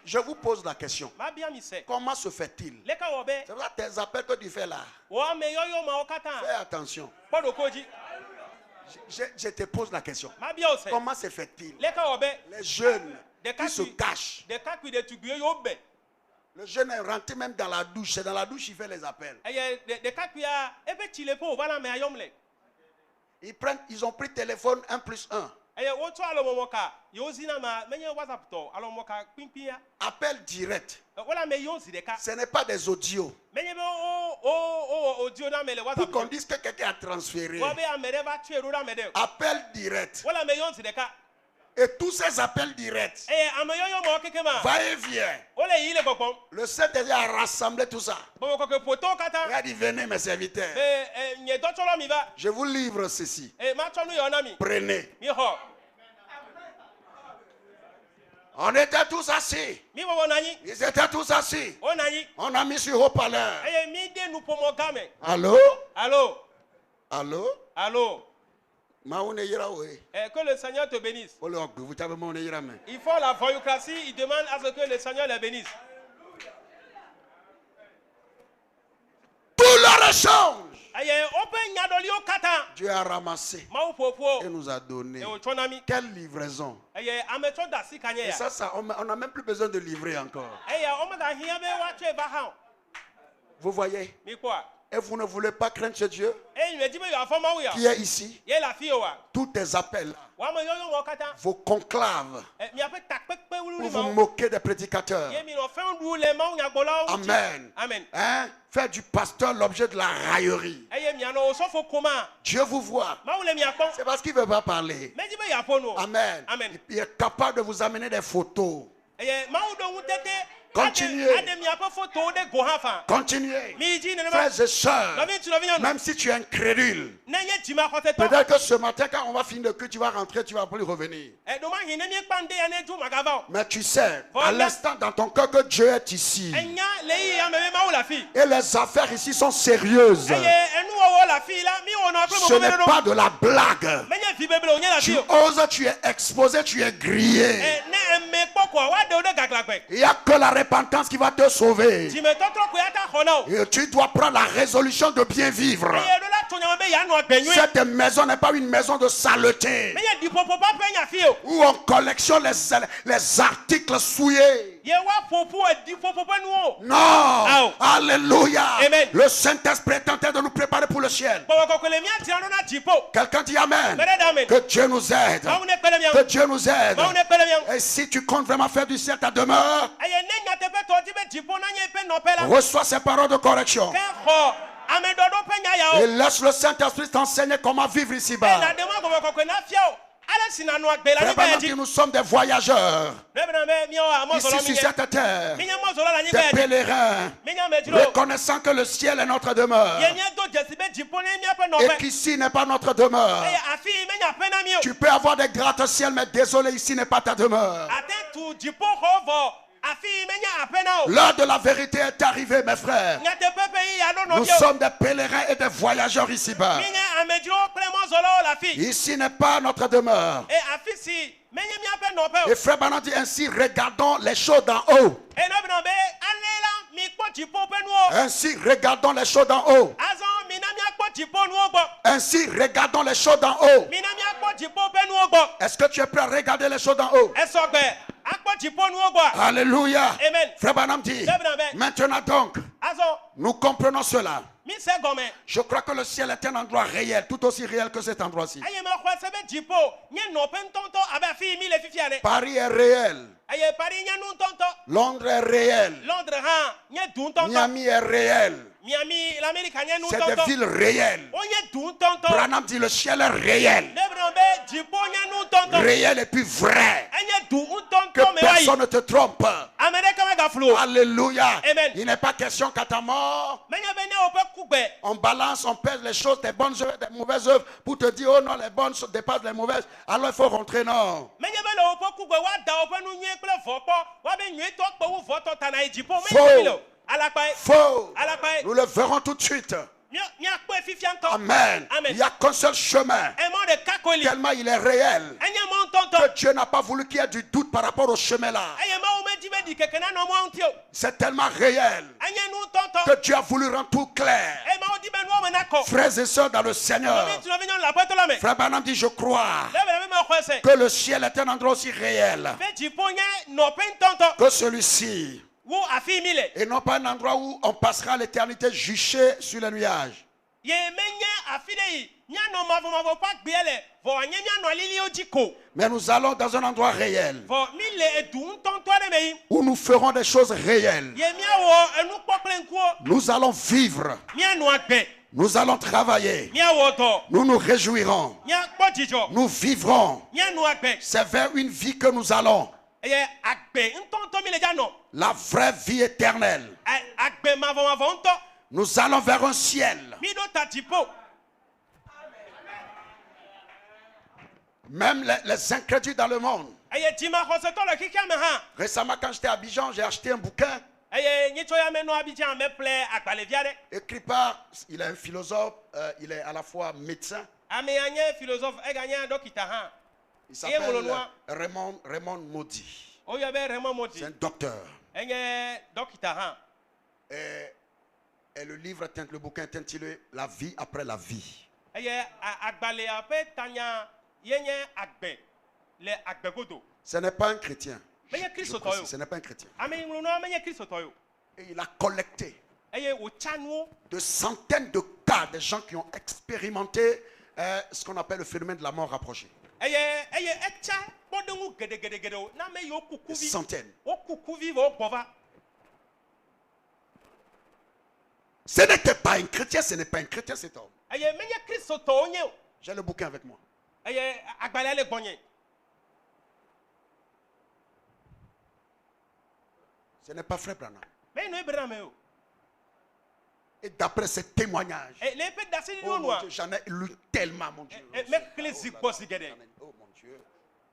Je vous pose la question. Comment se fait-il? C'est là tes appels que tu fais là. Fais attention. Je te pose la question. Comment se fait-il? Les jeunes qui se cachent. Le jeune est rentré même dans la douche. C'est dans la douche qu'il fait les appels. Ils ont pris téléphone 1+1. Appel direct. Ce n'est pas des audios. Pour qu'on dise que quelqu'un a transféré. Appel direct. Et tous ces appels directs, va et vient. Le Saint-Esprit a rassemblé tout ça. Il a dit, venez mes serviteurs. Je vous livre ceci. Prenez. On était tous assis. Ils étaient tous assis. On a mis sur haut-parleur. Allô? Allô? Allô? Allô? Que le Seigneur te bénisse. Ils font la voyoucratie, ils demandent à ce que le Seigneur les bénisse. Tout leur échange. Dieu a ramassé et nous a donné. Quelle livraison. Et ça on n'a même plus besoin de livrer encore. Vous voyez? Et vous ne voulez pas craindre ce Dieu qui est ici. Tous tes appels, vos conclaves, où vous moquez des prédicateurs. Amen. Amen. Hein? Faire du pasteur l'objet de la raillerie. Dieu vous voit. C'est parce qu'il ne veut pas parler. Amen. Amen. Il est capable de vous amener des photos. Continuez. Continuez. Frères et sœurs, même si tu es incrédule, peut-être que ce matin, quand on va finir le culte, tu vas rentrer, tu ne vas plus revenir. Mais tu sais, à l'instant dans ton cœur que Dieu est ici. Et les affaires ici sont sérieuses. Ce n'est pas de la blague. Tu oses, tu es exposé, tu es grillé. Il n'y a que la repentance qui va te sauver. Et tu dois prendre la résolution de bien vivre. Cette maison n'est pas une maison de saleté où on collectionne les articles souillés. Non. Alléluia. Amen. Le Saint-Esprit est en train de nous préparer pour le ciel. Quelqu'un dit Amen. Que Dieu nous aide. Que Dieu nous aide. Et si tu comptes vraiment faire du ciel ta demeure, reçois ces paroles de correction. Et laisse le Saint-Esprit t'enseigner comment vivre ici-bas. Nous sommes des voyageurs ici sur cette terre, des pèlerins, reconnaissant que le ciel est notre demeure et qu'ici n'est pas notre demeure. Tu peux avoir des gratte-ciel, mais désolé, ici n'est pas ta demeure. L'heure de la vérité est arrivée, mes frères. Nous sommes des pèlerins et des voyageurs ici-bas. Ici n'est pas notre demeure. Et Frère Branham dit ainsi, regardons les choses d'en haut. Ainsi, regardons les choses d'en haut. Ainsi, regardons les choses d'en haut. Est-ce que tu es prêt à regarder les choses d'en haut? Alléluia. Amen. Frère Branham dit, maintenant donc, nous comprenons cela. Je crois que le ciel est un endroit réel, tout aussi réel que cet endroit-ci. Paris est réel. Londres est réel. Miami est réel. C'est des villes réelles. Branham dit le ciel est réel. Réel et puis vrai. Que personne ne te trompe. Alléluia. Amen. Il n'est pas question qu'à ta mort, on balance, on pèse les choses, des bonnes œuvres, des mauvaises œuvres, pour te dire, oh non, les bonnes dépassent les mauvaises. Alors il faut rentrer, non. Faux. Nous le verrons tout de suite. Amen. Il n'y a qu'un seul chemin. Tellement il est réel que Dieu n'a pas voulu qu'il y ait du doute par rapport au chemin là. C'est tellement réel que Dieu a voulu rendre tout clair. Frères et sœurs dans le Seigneur, Frère Branham dit, je crois que le ciel est un endroit aussi réel que celui-ci. Et non pas un endroit où on passera l'éternité juché sur les nuages. Mais nous allons dans un endroit réel où nous ferons des choses réelles. Nous allons vivre. Nous allons travailler. Nous nous réjouirons. Nous vivrons. C'est vers une vie que nous allons. La vraie vie éternelle. Nous allons vers un ciel. Même les incrédules dans le monde. Récemment, quand j'étais à Abidjan, j'ai acheté un bouquin écrit par, il est un philosophe, il est à la fois médecin. Il s'appelle Raymond Moody. C'est un docteur. Et le livre, le bouquin est intitulé La vie après la vie. Ce n'est pas un chrétien. Ce n'est pas un chrétien. Et il a collecté de centaines de cas de gens qui ont expérimenté ce qu'on appelle le phénomène de la mort rapprochée. Des centaines. Ce n'était pas un chrétien, ce n'est pas un chrétien cet homme. J'ai le bouquin avec moi. Ce n'est pas Frère Branham. Et d'après ces témoignages, oh mon Dieu, j'en ai lu tellement, mon Dieu. Oh mon Dieu.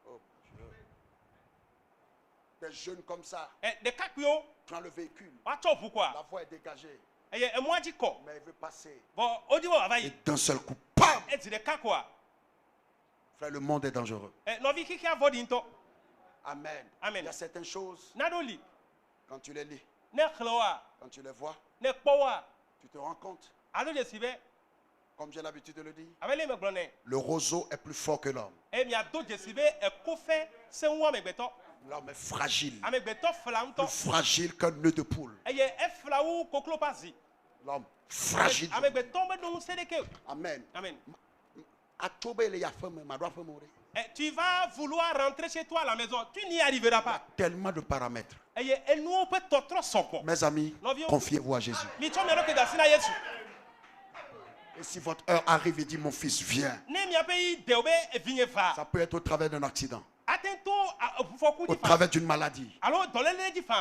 Oh mon Dieu. Des jeunes comme ça, dans le véhicule, la voie est dégagée. Mais il veut passer. Et d'un seul coup, pam! Frère, le monde est dangereux. Amen. Il y a certaines choses, quand tu les lis, quand tu les vois, tu te rends compte, comme j'ai l'habitude de le dire, le roseau est plus fort que l'homme. L'homme est fragile, plus fragile qu'un nœud de poule. L'homme fragile. Amen. Tu vas vouloir rentrer chez toi à la maison, tu n'y arriveras pas. Tellement de paramètres. Mes amis, confiez-vous à Jésus. Et si votre heure arrive et dit mon fils viens, ça peut être au travers d'un accident, au travers d'une maladie,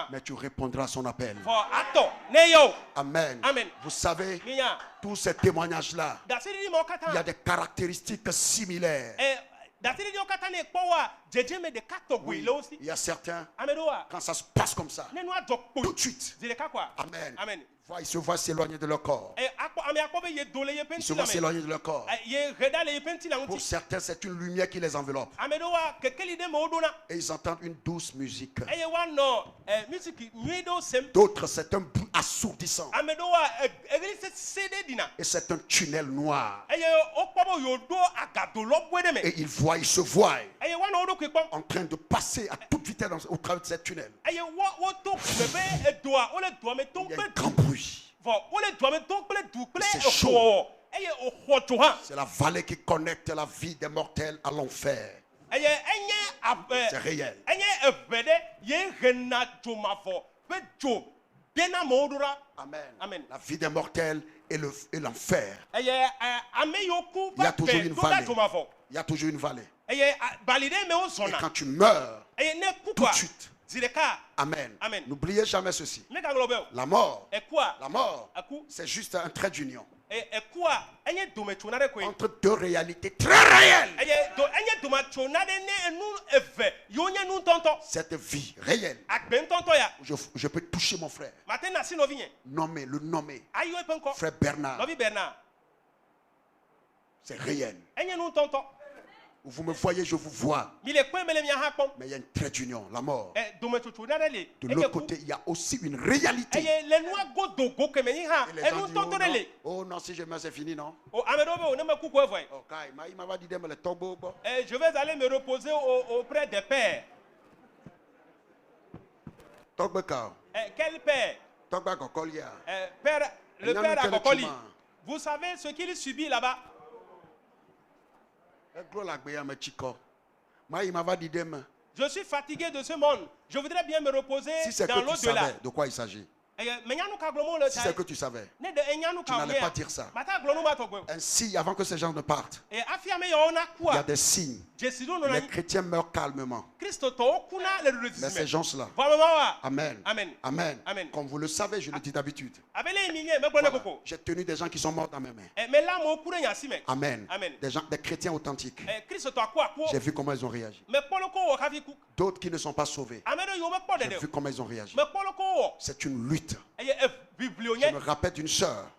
mais tu répondras à son appel. Amen. Vous savez, tous ces témoignages-là, il y a des caractéristiques similaires. Oui, il y a certains, quand ça se passe comme ça, tout de suite, amen, Ils se voient s'éloigner de leur corps. Ils se voient s'éloigner de leur corps. Pour certains, c'est une lumière qui les enveloppe. Et ils entendent une douce musique. D'autres, c'est un bruit assourdissant. Et c'est un tunnel noir. Et ils se voient en train de passer à toute vitesse au travers de ce tunnel. Il y a un grand bruit. C'est chaud. C'est la vallée qui connecte la vie des mortels à l'enfer. C'est réel. Amen. Amen. La vie des mortels et l'enfer. Il y a toujours une vallée. Il y a toujours une vallée. Et quand tu meurs, tout de suite. Amen. Amen. N'oubliez jamais ceci. La mort, c'est juste un trait d'union entre deux réalités très réelles. Cette vie réelle, je peux toucher mon frère, le nommer, frère Bernard. C'est réel. Vous me voyez, je vous vois. Mais il y a une trait d'union, la mort. De l'autre côté, il y a aussi une réalité. Et les gens disent, oh non, si je meurs, c'est fini, non? Je vais aller me reposer auprès des pères. Quel père? Le père Agokoli. Vous savez ce qu'il subit là-bas? Je suis fatigué de ce monde. Je voudrais bien me reposer dans l'au-delà. De quoi il s'agit? Si c'est que tu savais, tu n'allais pas dire ça. Ainsi, avant que ces gens ne partent, il y a des signes. Les chrétiens meurent calmement. Mais ces gens-là, Amen. Amen. Amen. Comme vous le savez, je le dis d'habitude. Voilà. J'ai tenu des gens qui sont morts dans mes mains. Amen. Des chrétiens authentiques. J'ai vu comment ils ont réagi. D'autres qui ne sont pas sauvés. J'ai vu comment ils ont réagi. C'est une lutte. Je me rappelle d'une sœur.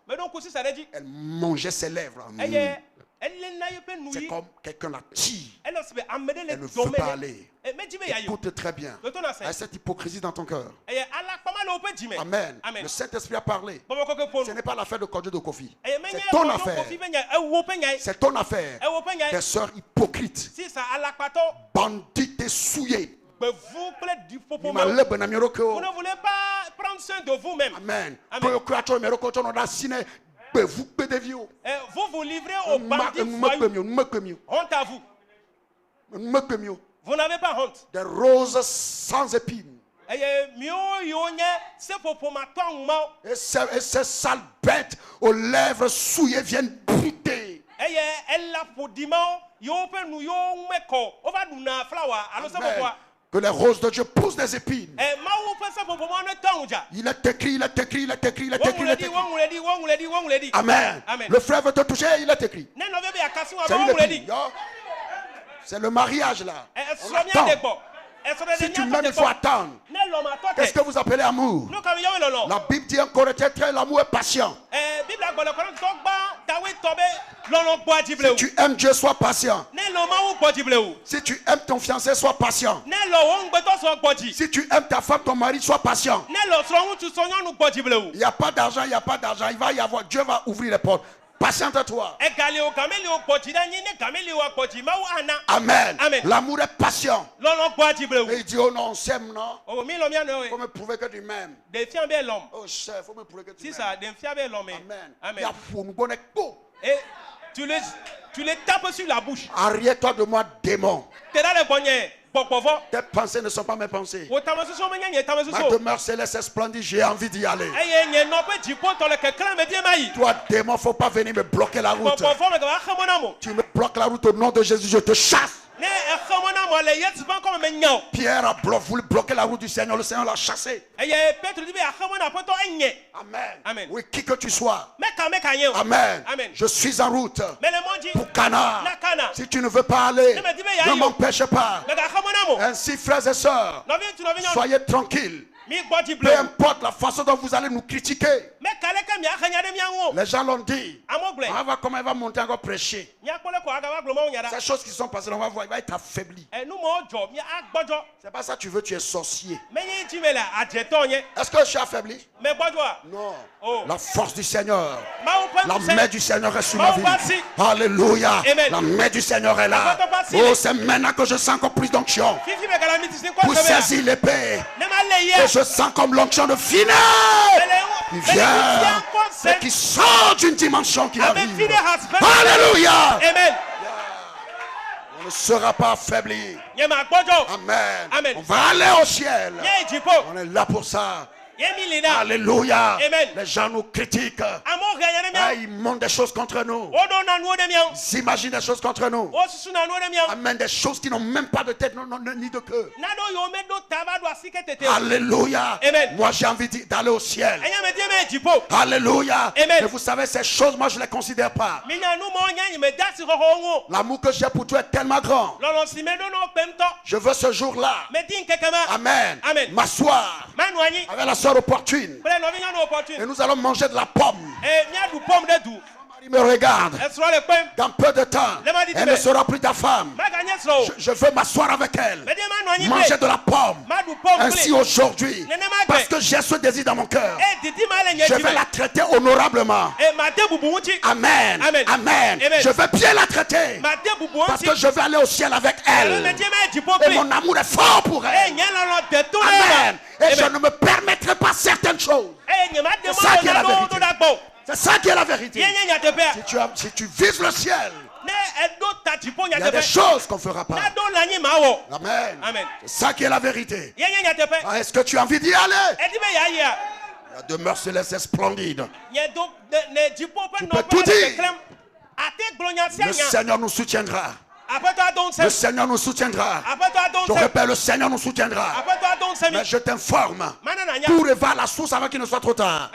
Elle mangeait ses lèvres. C'est comme quelqu'un la tire. Elle ne veut pas aller. Écoute très bien. Il y a cette hypocrisie dans ton cœur. Amen. Le Saint-Esprit a parlé. Ce n'est pas l'affaire de Kodjo de Kofi. C'est ton affaire. C'est ton affaire. Des sœurs hypocrites. Bandites et souillées. Vous ne voulez pas prendre soin de vous-même. Amen. Vous vous livrez aux bandits voyous. Honte à vous. Vous n'avez pas honte. Des roses sans épines. Et ces sales bêtes aux lèvres souillées viennent brûler. Que les roses de Dieu poussent des épines. Il est écrit. Amen. Le frère veut te toucher, il est écrit. C'est le mariage là. On attend. Si tu m'aimes, il faut attendre. Qu'est-ce que vous appelez amour? La Bible dit en Corinthiens 13, l'amour est patient. Si tu aimes Dieu, sois patient. Si tu aimes ton fiancé, sois patient. Si tu aimes ta femme, ton mari, sois patient. Il n'y a pas d'argent, il va y avoir. Dieu va ouvrir les portes. Patiente-toi. Amen. L'amour est patient. Et il dit, oh non, on s'aime, non? Il faut me prouver que tu m'aimes. Oh chef, il faut me prouver que tu m'aimes. Amen. Et tu les tapes sur la bouche. Arrière-toi de moi, démon. Tes pensées ne sont pas mes pensées. Ma demeure céleste est splendide, j'ai envie d'y aller. Toi, démon, il ne faut pas venir me bloquer la route. Tu me bloques la route au nom de Jésus, je te chasse. Pierre a voulu bloquer la route du Seigneur, le Seigneur l'a chassé. Amen. Oui, qui que tu sois. Amen. Je suis en route pour Cana. Si tu ne veux pas aller, ne m'empêche pas. Ainsi, frères et sœurs, soyez tranquilles. Peu importe la façon dont vous allez nous critiquer. Les gens l'ont dit. On va voir comment il va monter encore prêcher. Ces choses qui sont passées, on va voir, il va être affaibli. C'est pas ça que tu veux, tu es sorcier. Est-ce que je suis affaibli? Non. La force du Seigneur. La main du Seigneur est sur ma vie. Alléluia. La main du Seigneur est là. Oh, c'est maintenant que je sens encore plus d'onction. Pour saisir l'épée. Et je sens comme l'onction de finesse. Il vient. Et qui sort d'une dimension qui arrive. Alléluia. Amen. On ne sera pas affaibli. Amen. On va aller au ciel. On est là pour ça. Alléluia. Les gens nous critiquent. Ils montrent des choses contre nous. Ils imaginent des choses contre nous. Amen. Des choses qui n'ont même pas de tête ni de cœur. Alléluia. Moi j'ai envie d'aller au ciel. Alléluia. Et vous savez, ces choses, moi je ne les considère pas. L'amour que j'ai pour toi est tellement grand. Je veux ce jour-là. Amen. M'asseoir avec la soeur opportune. Et nous allons manger de la pomme. Il me regarde. Dans peu de temps, elle ne sera plus ta femme. Je veux m'asseoir avec elle. Manger de la pomme. Ainsi aujourd'hui, parce que j'ai ce désir dans mon cœur, je vais la traiter honorablement. Amen. Amen. Je vais bien la traiter. Parce que je vais aller au ciel avec elle. Et mon amour est fort pour elle. Amen. Et je ne me permettrai pas certaines choses. C'est ça qui est la vérité. C'est ça qui est la vérité. Si tu vises le ciel, il y a des choses qu'on ne fera pas. Amen. C'est ça qui est la vérité. Est-ce que tu as envie d'y aller? La demeure céleste est splendide. Tu peux tout dire. Le Seigneur nous soutiendra. Le Seigneur nous soutiendra. Je répète, le Seigneur nous soutiendra. Mais je t'informe, pour vers la source avant qu'il ne soit trop tard.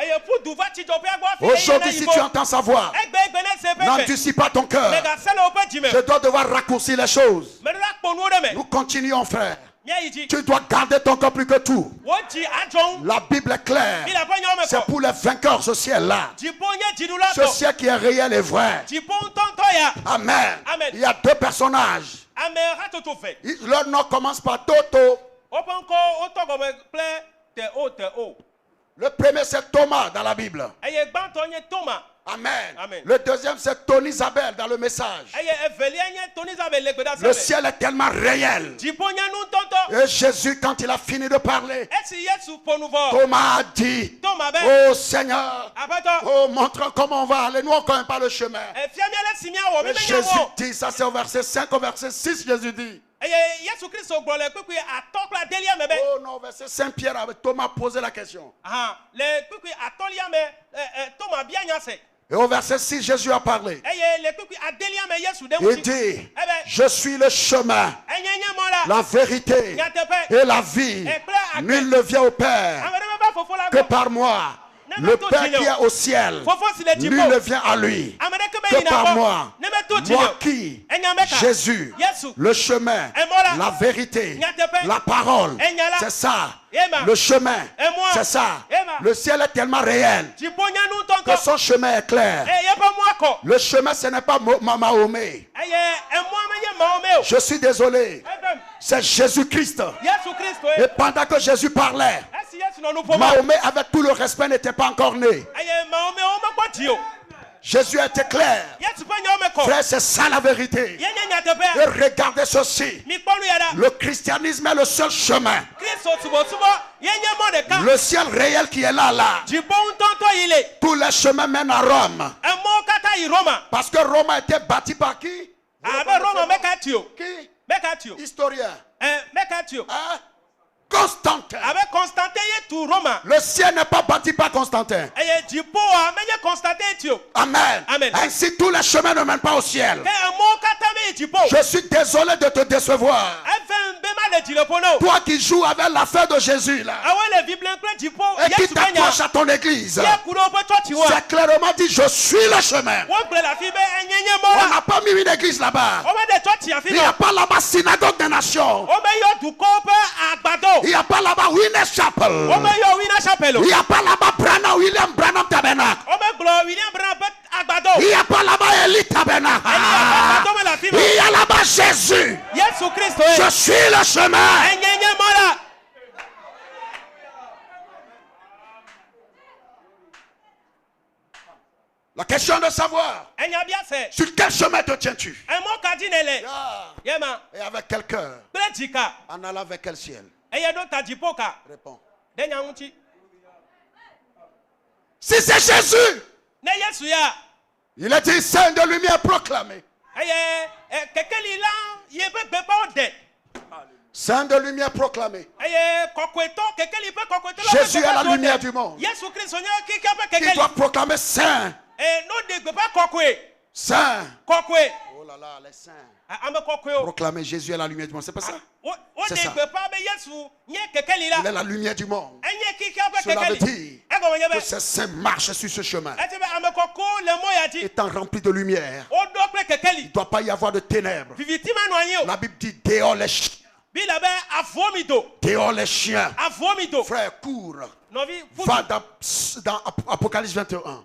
Aujourd'hui, si tu entends sa voix, n'endurcis pas ton cœur. Je dois devoir raccourcir les choses. Nous continuons, frère. Tu dois garder ton cœur plus que tout. La Bible est claire. C'est pour les vainqueurs ce ciel-là. Ce ciel qui est réel et vrai. Amen. Il y a deux personnages. Leur nom commence par Toto. Le premier c'est Thomas dans la Bible. Amen. Le deuxième c'est Tony Isabelle dans le message. Le ciel est tellement réel. Et Jésus, quand il a fini de parler, Thomas a dit, oh Seigneur, oh montre comment on va aller. Nous on ne connaît pas le chemin. Et Jésus dit, ça c'est au verset 5, au verset 6, Jésus dit. Oh non, verset Saint-Pierre, Thomas posé la question. Et au verset 6, Jésus a parlé. Il dit, je suis le chemin, la vérité et la vie. Nul ne vient au Père que par moi. Le Père qui est au ciel, nul ne vient à lui que par moi. Moi qui, Jésus, le chemin, la vérité, la parole, c'est ça. Le chemin, c'est ça. Le ciel est tellement réel que son chemin est clair. Le chemin, ce n'est pas Mahomet. Je suis désolé. C'est Jésus-Christ. Et pendant que Jésus parlait, Mahomet, avec tout le respect, n'était pas encore né. Jésus était clair. Frère, c'est ça la vérité. Et regardez ceci. Le christianisme est le seul chemin. Le ciel réel qui est là. Tous les chemins mènent à Rome. Parce que Rome a été bâti par qui? Qui? Historien. Constantin. Le ciel n'est pas bâti par Constantin. Amen. Ainsi tous les chemins ne mènent pas au ciel. Je suis désolé de te décevoir. Toi qui joues avec l'affaire de Jésus là. Et qui t'approche à ton église. C'est clairement dit, je suis le chemin. On n'a pas mis une église là-bas. Il n'y a pas là-bas synagogue des nations. Il n'y a pas là-bas Winner Chapel. Il n'y a pas là-bas William Branham Tabernacle. Il n'y a pas là-bas Eli Tabernacle. Il y a là-bas Jésus. Je suis le chemin. La question de savoir sur quel chemin te tiens-tu? Et avec quel cœur? En allant vers quel ciel? Réponds. Si c'est Jésus, il a dit saint de lumière proclamé. Saint de lumière proclamé. Jésus est la lumière du monde. Il doit proclamer saint. Saint. Oh là là, les saints. Proclamer Jésus est la lumière du monde. C'est pas ça? C'est ça. Il est la lumière du monde. Cela veut dire que ces saints marchent sur ce chemin. Étant remplis de lumière, il ne doit pas y avoir de ténèbres. La Bible dit dehors les chiens. Dehors les chiens. Frère, cours. Va dans Apocalypse 21.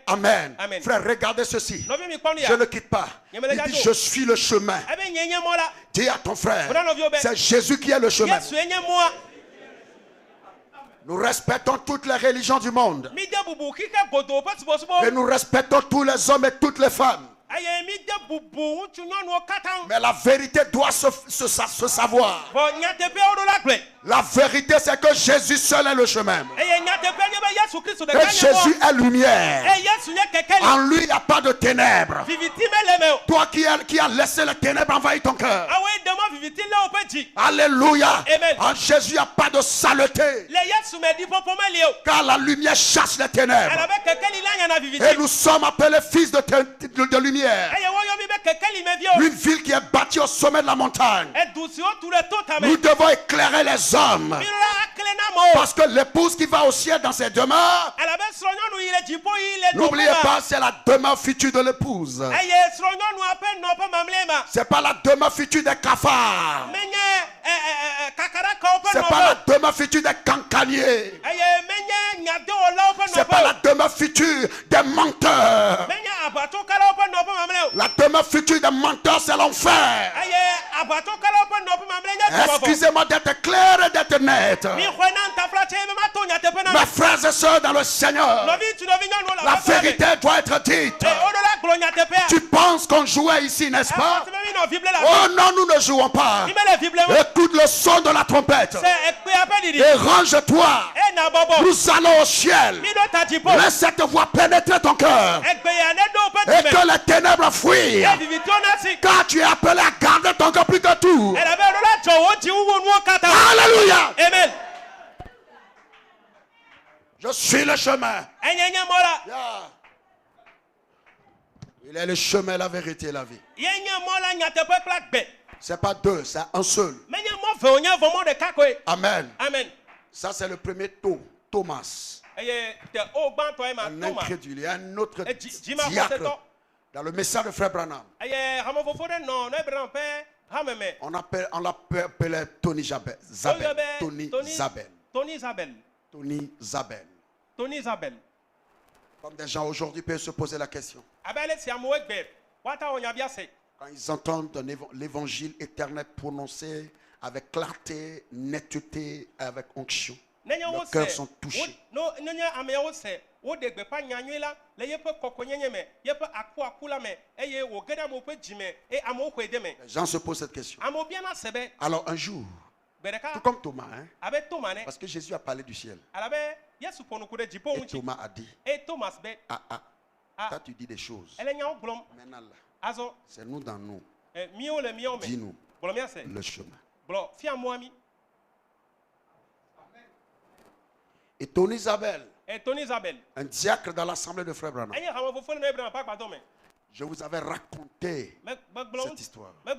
Amen. Frère, regardez ceci. Je ne quitte pas. Il dit, je suis le chemin. Dis à ton frère, c'est Jésus qui est le chemin. Nous respectons toutes les religions du monde. Et nous respectons tous les hommes et toutes les femmes. Mais la vérité doit se savoir. La vérité, c'est que Jésus seul est le chemin. Que Jésus est lumière. En lui, il n'y a pas de ténèbres. Toi qui as laissé les ténèbres envahir ton cœur. Alléluia. En Jésus, il n'y a pas de saleté. Car la lumière chasse les ténèbres. Et nous sommes appelés fils de lumière. Une ville qui est bâtie au sommet de la montagne. Nous devons éclairer les hommes. Parce que l'épouse qui va au ciel dans ses demeures, n'oubliez pas, c'est la demeure future de l'épouse. C'est pas la demeure future des cafards. C'est pas la demeure future des cancaniers. C'est pas la demeure future des menteurs. La demeure future des menteurs, c'est l'enfer. Excusez-moi d'être clair et d'être net. Mes frères et sœurs dans le Seigneur, la vérité doit être dite. Tu penses qu'on jouait ici, n'est-ce pas? Oh non, nous ne jouons pas. Écoute le son de la trompette. Et range-toi. Nous allons au ciel. Laisse cette voix pénétrer ton cœur. Et que les ténèbres fuient. Car tu es appelé à garder ton cœur plus que tout. Alléluia. Amen. Je suis le chemin. Il est le chemin, la vérité et la vie. C'est pas deux, c'est un seul. Amen. Ça, c'est le premier Thomas. Un incrédule. Il y a un autre diacre dans le message de Frère Branham. On l'appelait Tony Zabel. Tony Zabel. Comme des gens aujourd'hui peuvent se poser la question. Quand ils entendent l'évangile éternel prononcé avec clarté, netteté, avec onction, leurs cœurs sont touchés. Les gens se posent cette question. Alors un jour, tout comme Thomas, parce que Jésus a parlé du ciel. Et Thomas a dit, toi tu dis des choses. Maintenant là, c'est nous dans nous. Dis-nous le chemin. Et Tony Zabel, un diacre dans l'assemblée de Frère Branham, Je vous avais raconté cette histoire. Et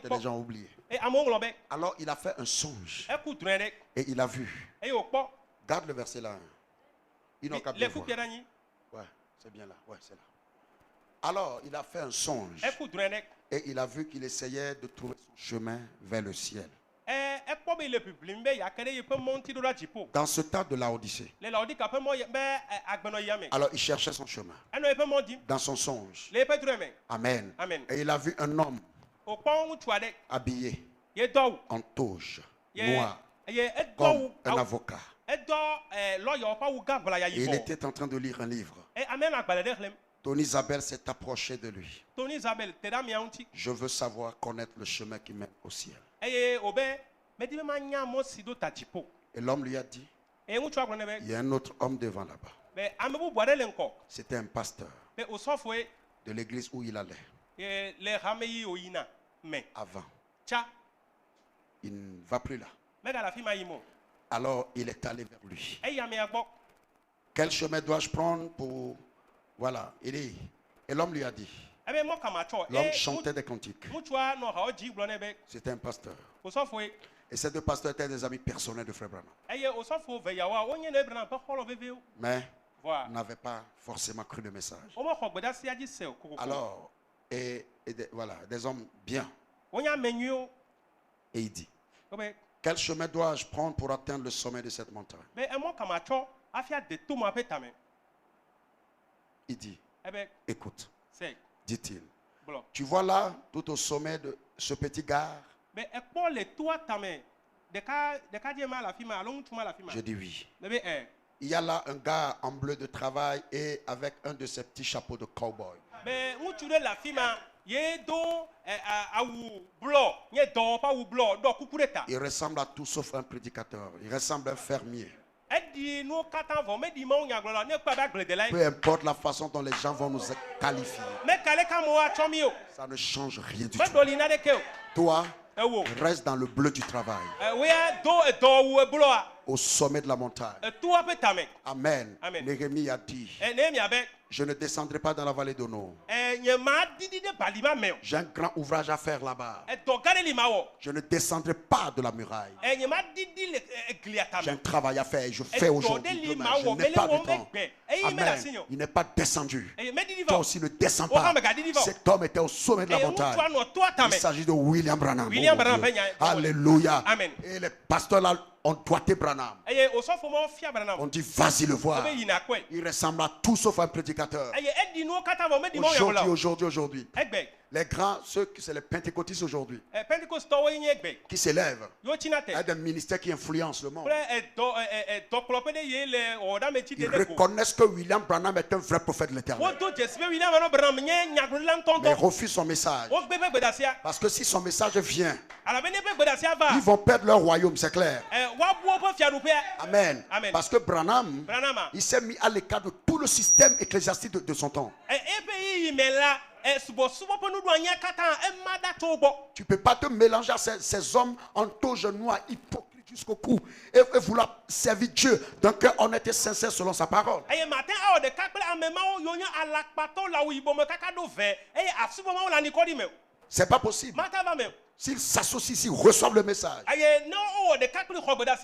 les gens ont oublié. Alors il a fait un songe. Et il a vu. Garde le verset là. Il n'a qu'à bien voir. Ouais, c'est bien là. Ouais, c'est là. Alors il a fait un songe. Et il a vu qu'il essayait de trouver son chemin vers le ciel. Dans ce temps de Laodicée. Alors il cherchait son chemin. Dans son songe. Amen. Et il a vu un homme habillé en toge noire comme un avocat. Et il était en train de lire un livre. Tony Isabelle s'est approché de lui. Je veux savoir connaître le chemin qui mène au ciel. Et l'homme lui a dit, il y a un autre homme devant là-bas. C'était un pasteur de l'église où il allait. Avant. Il ne va plus là. Alors il est allé vers lui. Quel chemin dois-je prendre pour... Voilà, il dit. Et l'homme lui a dit. L'homme chantait des cantiques. C'était un pasteur. Et ces deux pasteurs étaient des amis personnels de Frère Branham. Mais n'avaient pas forcément cru le message. Alors, voilà, des hommes bien. Et il dit, quel chemin dois-je prendre pour atteindre le sommet de cette montagne? Il dit, écoute, dit-il, tu vois là, tout au sommet de ce petit gare? Je dis oui. Il y a là un gars en bleu de travail et avec un de ses petits chapeaux de cowboy. Il ressemble à tout sauf un prédicateur. Il ressemble à un fermier. Peu importe la façon dont les gens vont nous qualifier, ça ne change rien du tout. Toi, reste dans le bleu du travail, au sommet de la montagne. Amen. Néhémie a dit, je ne descendrai pas dans la vallée d'Ono. J'ai un grand ouvrage à faire là-bas. Je ne descendrai pas de la muraille. J'ai un travail à faire. Je fais aujourd'hui. Demain. Je n'ai pas de temps. Amen. Il n'est pas descendu. Toi aussi ne descends pas. Cet homme était au sommet de la montagne. Il s'agit de William Branham. Alléluia. Et les pasteurs là ont doigté Branham. On dit vas-y le voir. Il ressemble à tout sauf un prédicateur. Aujourd'hui. Les grands, c'est les pentecôtistes aujourd'hui, qui s'élèvent. Il y a des ministères qui influencent le monde. Ils reconnaissent que William Branham est un vrai prophète de l'Éternel. Mais ils refusent son message. Parce que si son message vient, ils vont perdre leur royaume, c'est clair. Amen. Parce que Branham, il s'est mis à l'écart de tout le système ecclésiastique de son temps. Tu ne peux pas te mélanger à ces hommes en toge noire, hypocrites jusqu'au cou, et vouloir servir Dieu d'un cœur honnête et sincère selon sa parole. C'est pas possible. S'ils s'associent, s'ils reçoivent le message.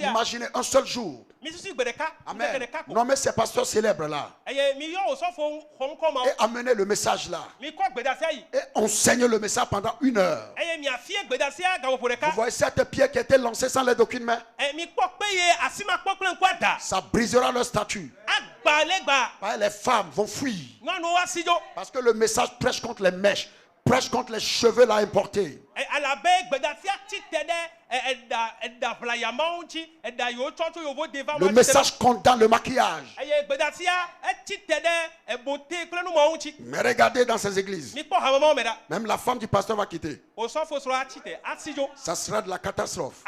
Imaginez un seul jour. Amen. Nommer ces pasteurs célèbres là. Et amener le message là. Et enseigner le message pendant 1 heure. Vous voyez cette pierre qui a été lancée sans l'aide d'aucune main. Ça brisera leur statut. Les femmes vont fuir. Parce que le message prêche contre les mèches. Prêche contre les cheveux là importés. Le message condamne le maquillage. Mais regardez dans ces églises. Même la femme du pasteur va quitter. Ça sera de la catastrophe.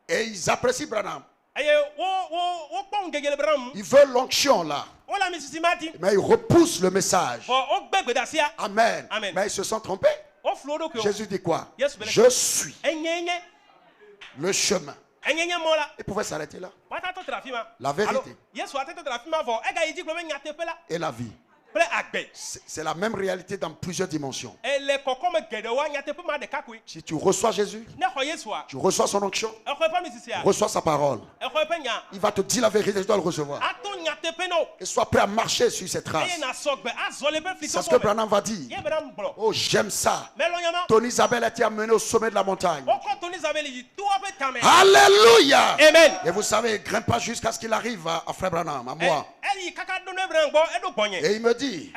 Et ils apprécient Branham. Ils veulent l'onction là. Mais ils repoussent le message. Amen. Mais ils se sont trompés. Jésus dit quoi? Je suis le chemin. Il pouvait s'arrêter là. La vérité et la vie. C'est la même réalité dans plusieurs dimensions. Si tu reçois Jésus, tu reçois son onction, tu reçois sa parole, il va te dire la vérité, tu dois le recevoir. Et sois prêt à marcher sur cette trace. C'est ce que Branham va dire. Oh, j'aime ça. Ton Isabelle a été amenée au sommet de la montagne. Alléluia. Amen. Et vous savez, il ne grimpe pas jusqu'à ce qu'il arrive à Frère Branham, à moi. Et il me dit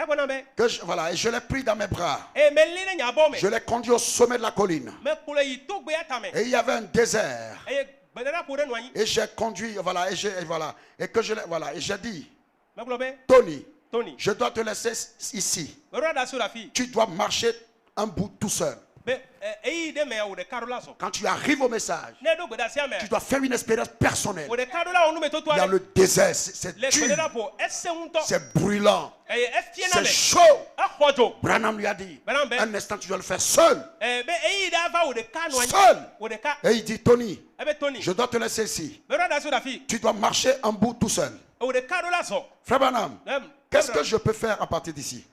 que voilà, et je l'ai pris dans mes bras. Je l'ai conduit au sommet de la colline. Et il y avait un désert. Et j'ai conduit, voilà, et que je l'ai, voilà, et j'ai dit, Tony, je dois te laisser ici. Tu dois marcher un bout tout seul. Quand tu arrives au message, tu dois faire une expérience personnelle. Il y a le désert, c'est dur, c'est brûlant, c'est chaud. Branham lui a dit, un instant tu dois le faire seul. Seul. Et il dit, Tony, je dois te laisser ici. Tu dois marcher un bout tout seul. Frère Branham, qu'est-ce que je peux faire à partir d'ici?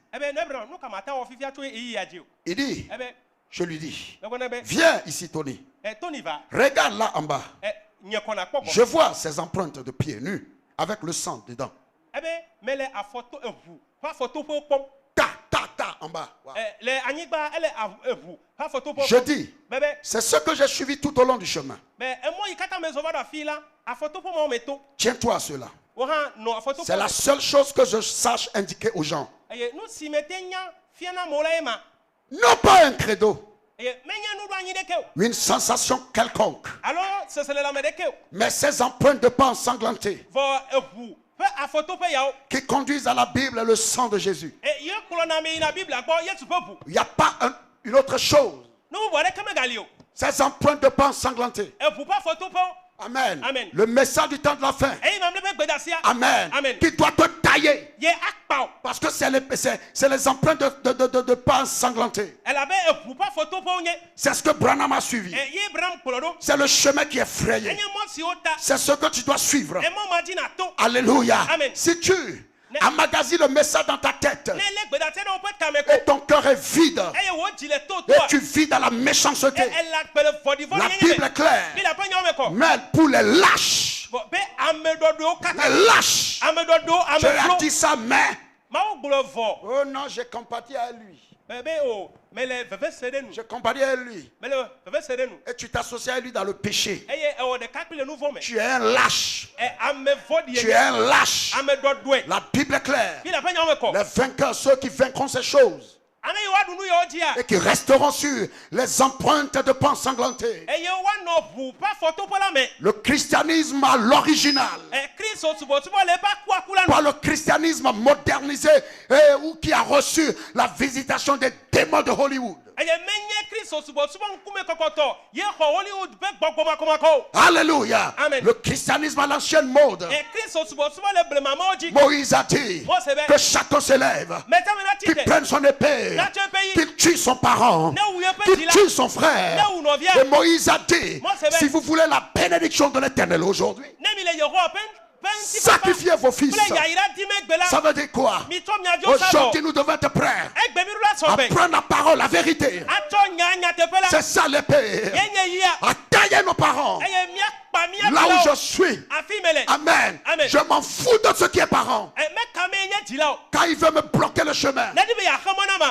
Il dit, je lui dis, viens ici Tony, regarde là en bas, je vois ces empreintes de pieds nus avec le sang dedans. Ta en bas. Wow. Je dis, c'est ce que j'ai suivi tout au long du chemin. Tiens-toi à cela. C'est la seule chose que je sache indiquer aux gens. Non pas un credo, une sensation quelconque, mais ces empreintes de pas ensanglantées qui conduisent à la Bible le sang de Jésus. Il n'y a pas une autre chose. Ces empreintes de pas ensanglantées. Amen. Amen. Le message du temps de la fin. Amen. Amen. Qui doit te tailler. Parce que c'est les empreintes de pas ensanglanté. C'est ce que Branham a suivi. C'est le chemin qui est frayé. C'est ce que tu dois suivre. Alléluia. Amen. Si tu emmagasines le message dans ta tête et ton cœur est vide et tu vis dans la méchanceté, la Bible est claire. Mais pour les lâches, je lui ai dit ça, mais oh non, j'ai compati à lui. Je compatis à lui. Et tu t'associes à lui dans le péché. Tu es un lâche. Tu es un lâche. La Bible est claire. Les vainqueurs, ceux qui vaincront ces choses et qui resteront sur les empreintes de pas ensanglanté. Le christianisme à l'original, pas le christianisme modernisé ou qui a reçu la visitation des démons de Hollywood. Alléluia. Amen. Le christianisme à l'ancienne mode. Moïse a dit que chacun se lève, qu'il prenne son épée, qu'il tue son parent, qu'il tue son frère. Et Moïse a dit, si vous voulez la bénédiction de l'Éternel aujourd'hui, sacrifiez vos fils. Ça veut dire quoi? Aujourd'hui nous devons être prêts à prendre la parole, la vérité. C'est ça l'épée. À tailler nos parents. Là où je suis. Amen. Je m'en fous de ce qui est parent. Quand il veut me bloquer le chemin.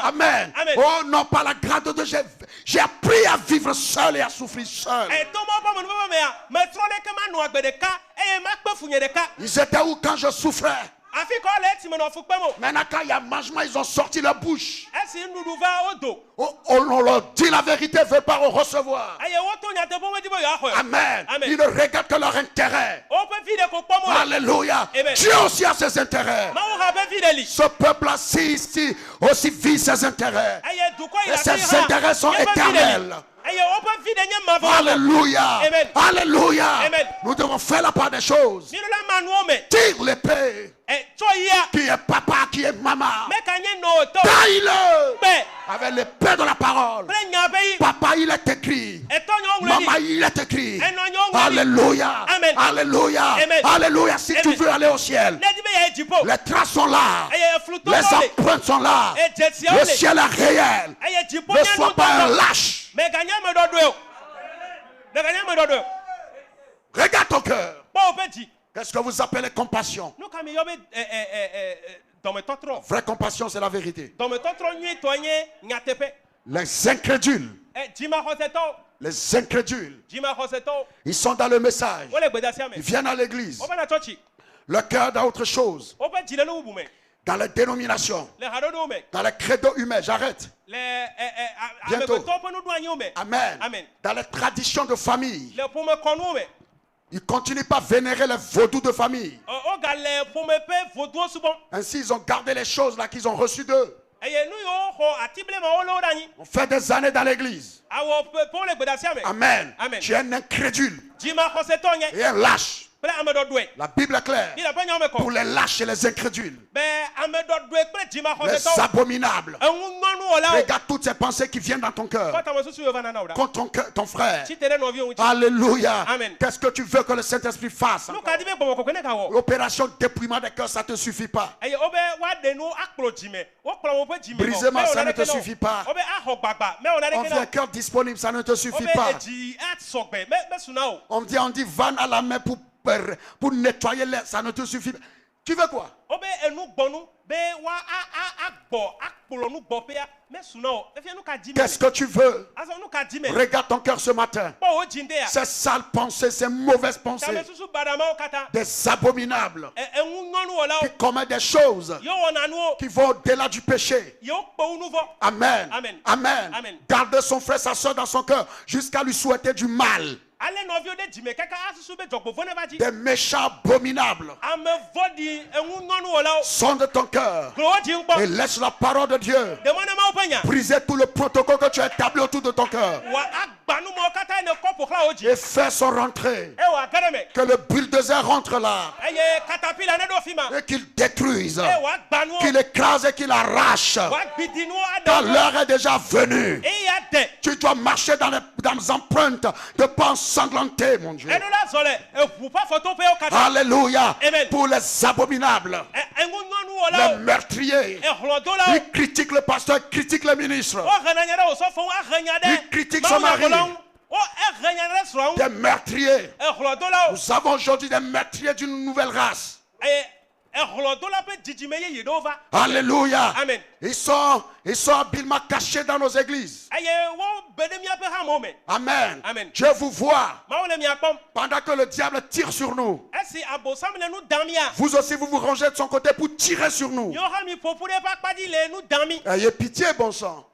Amen. Oh non, pas la grâce de Dieu. J'ai appris à vivre seul et à souffrir seul. Ils étaient où quand je souffrais? Maintenant quand il y a mangement, ils ont sorti leur bouche. On leur dit la vérité, ne veut pas recevoir. Amen. Ils ne regardent que leur intérêt. Alléluia. Dieu aussi a ses intérêts. Ce peuple-là aussi vit ses intérêts. Et ses intérêts sont éternels. Alléluia. Alléluia. Nous devons faire la part des choses. Tire l'épée. Qui est papa, qui est maman. Taille-le avec l'épée de la parole. Papa, il est écrit. Maman, Car il est écrit. Enonyo ngani. Alléluia. Amen. Alléluia. Amen. Alléluia. Si tu Amen. veux aller au ciel, Nedibe ya ejipo. les traces sont là. Eye fluto Les ole. empreintes sont là. E jetsia Le ole. ciel est réel. Eye jipo Ne nya sois nu pas un dodo. lâche. Me ganya me dodo. Me ganya me dodo. Regarde ton cœur. Po obeji. Qu'est-ce que vous appelez compassion? No kami yobe dans me totro. Vraie compassion, c'est la vérité. Dans me totro nyi toanye nyatepe. Les incrédules, Jima hoseto. les incrédules, Jima hoseto. ils sont dans le message. Ole gbedasiame. Ils viennent à l'église. Oba na chochi. Le cœur dans autre chose. Oba jile no ubume. Dans les dénominations, Le hadodo me. dans les credos humains. J'arrête. Le Bientôt. amegoto no douanyo me. Amen. Amen. Dans les traditions de famille, Le pour me konu me. ils ne continuent pas à vénérer les vaudous de famille. O gale pour me pe vodo subon. Ainsi, ils ont gardé les choses là qu'ils ont reçues d'eux. Eye nu yo ho atible ma olo dani. On fait des années dans l'église. Awo pour le gbedasiame. Amen. Amen. Tu es un incrédule Jima hoseto nye. et un lâche. Pre amedo dwe. La Bible est claire. Ila pa nyome ko. Pour les lâches et les incrédules, Be amedo dwe pre jima les hoseto. abominables. Enwu ngonu ola. Regarde toutes ces pensées qui viennent dans ton cœur Kota mosusu yo vana na oda. contre ton frère. Chi tere no vi onchi. Alléluia. Amen. Qu'est-ce que tu veux que le Saint-Esprit fasse? No kadi be gbomo ko kene ka wo. L'opération dépouillement des cœurs, ça ne te suffit pas. Eye obe wa de no akplo jime. Wo kplo mo pe jime. Briser ma ça ne te suffit pas. Obe aho gbagba. Me ona On de dit un kena. cœur disponible, ça ne te suffit Obe pas. eji at sogbe. Me suna o. On dit vanne à la main pour nettoyer l'air, ça ne te suffit pas. Tu veux quoi? Obe enu gbonu be wa agbo akplo nu gbo pe ya. Me suna o. Efi enu ka jime. Qu'est-ce que tu veux? Aso nu ka jime. Regarde ton cœur ce matin. Po o jinde ya. Ces sales pensées, ces mauvaises Tame pensées, susu badama o kata. des abominables Enwu ngonu ola o. qui commettent des choses Yo wona nu o. qui vont au-delà du péché. Yo kpo unu vo. Amen. Amen. Amen. Amen. Garde son frère, sa soeur dans son cœur jusqu'à lui souhaiter du mal. Ale novio de jime kaka asusu be jogbo vone va ji. Des méchants abominables. Ame vodi enwu ngonu ola o. Sonde ton cœur Klo ji ngbo. et laisse la parole de Dieu De mona ma openya. briser tout le protocole que tu as établi autour de ton cœur Wa agbanu mo kata ne kopo kla oji. et fais son rentrée. E wa gareme. Que le bulldozer rentre là Eye katapila ne do fima. et qu'il détruise, E wa gbanu o. qu'il écrase et qu'il arrache. Wa bidinu Car ada. l'heure est déjà venue. E ya de. Tu dois marcher dans les empreintes de pas ensanglanter, mon Dieu. Enu la zole. E hu pa photo pe o kata. Alléluia. Amen. Pour les abominables, Enwu ngonu ola les o. meurtriers. E hlodo la o. Ils critiquent le pasteur, ils critiquent le ministre. O renanyara o so fo a renyade. Il critique son mari. O e renyara sro. Des meurtriers. E hlodo la o. Nous avons aujourd'hui des meurtriers d'une nouvelle race. E hlodo la pe jijime ye yedova. Alléluia. Amen. Ils sont habilement cachés dans nos églises. Eye wo bedemia pe ha mo me. Amen. Amen. Dieu vous voit Ma wole mi akpom. pendant que le diable tire sur nous. Esi abosam le nu damia. Vous aussi, vous vous rangez de son côté pour tirer sur nous. Yo ha mi popure pa kpadi le nu dami. Ayez pitié, bon sang.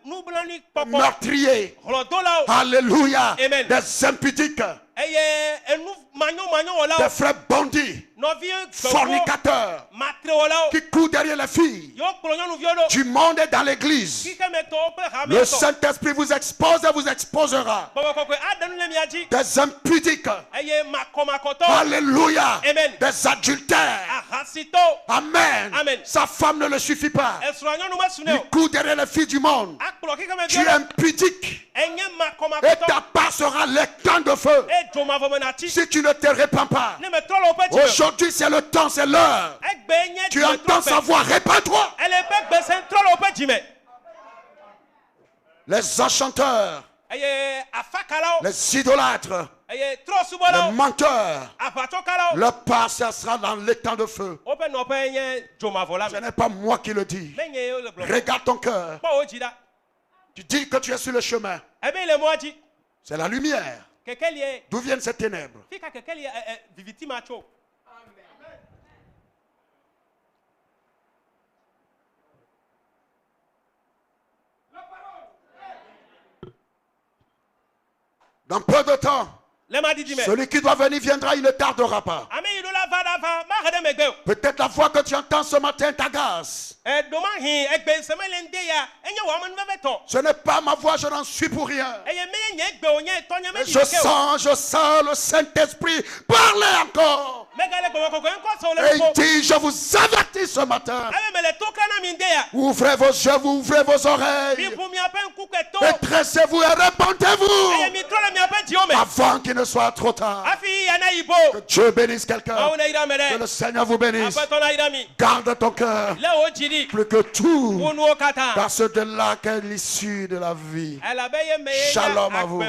Nu blani popo. Meurtriers. Hlodo la o. Alléluia. Amen. Des impudiques. Eye enu manyo ola Des o. frères bandits. Novie Fornicateurs. matre ola o. Qui courent derrière les filles. Yo kplo nu viodo. Du monde est dans l'église. Ki ke me to pe ha me Le to. Saint-Esprit vous expose et vous exposera. Baba kokwe adenu le mi aji. Des impudiques. Eye makomakoto. Alléluia. Amen. Des adultères. Ahasito. Amen. Amen. Sa femme ne le suffit pas. Esranyo nu masune Il o. court derrière les filles du monde. Akplo ki ke me Tu es viodo. impudique. Enye Et makomakoto. ta part sera les temps de feu. E joma vomenati. Si tu ne te répands pas. Ne me trolo pe jime. Aujourd'hui, c'est le temps, c'est l'heure. Egbe nye Tu entends sa voix, répands-toi. Elle est pe gbese trolo pe jime. Les enchanteurs, Eye afakala o. les idolâtres, Eye tro subola les o. menteurs, Apatokala o. leur part, ça sera dans l'étang de feu. Ope no pe nye joma vola Ce me. n'est pas moi qui le dis. Menye yo le blo. Regarde ton cœur. Pa o jida. Tu dis que tu es sur le chemin. Ebe le moaji. C'est la lumière. Kekeli e. D'où viennent ces ténèbres? Fika kekeli viviti macho. Dans peu de temps, Le ma di jime. celui qui doit venir viendra, il ne tardera pas. Ame yi do la va da va. Ma hede me gbe o. Peut-être la voix que tu entends ce matin t'agace. Doma hin egbe semele nde ya. Enye wa mo nve to. Ce n'est pas ma voix, je n'en suis pour rien. Eye me nye egbe o nye to nye me di Je ke o. sens le Saint-Esprit parler encore. Megale gbo ko enko so Et le il ko. dit, je vous avertis ce matin. Ame me le to kana mi nde ya. Ouvrez vos yeux, vous ouvrez vos Mi oreilles. pu mi ape nku ke to. Et dressez-vous et Eye répandez-vous. mi trolo mi ape Avant qu'il ne soit trop tard. Que Dieu bénisse quelqu'un. Que le Seigneur vous bénisse. Garde ton cœur plus que tout dans ce de là qu'est l'issue de la vie. Shalom à vous.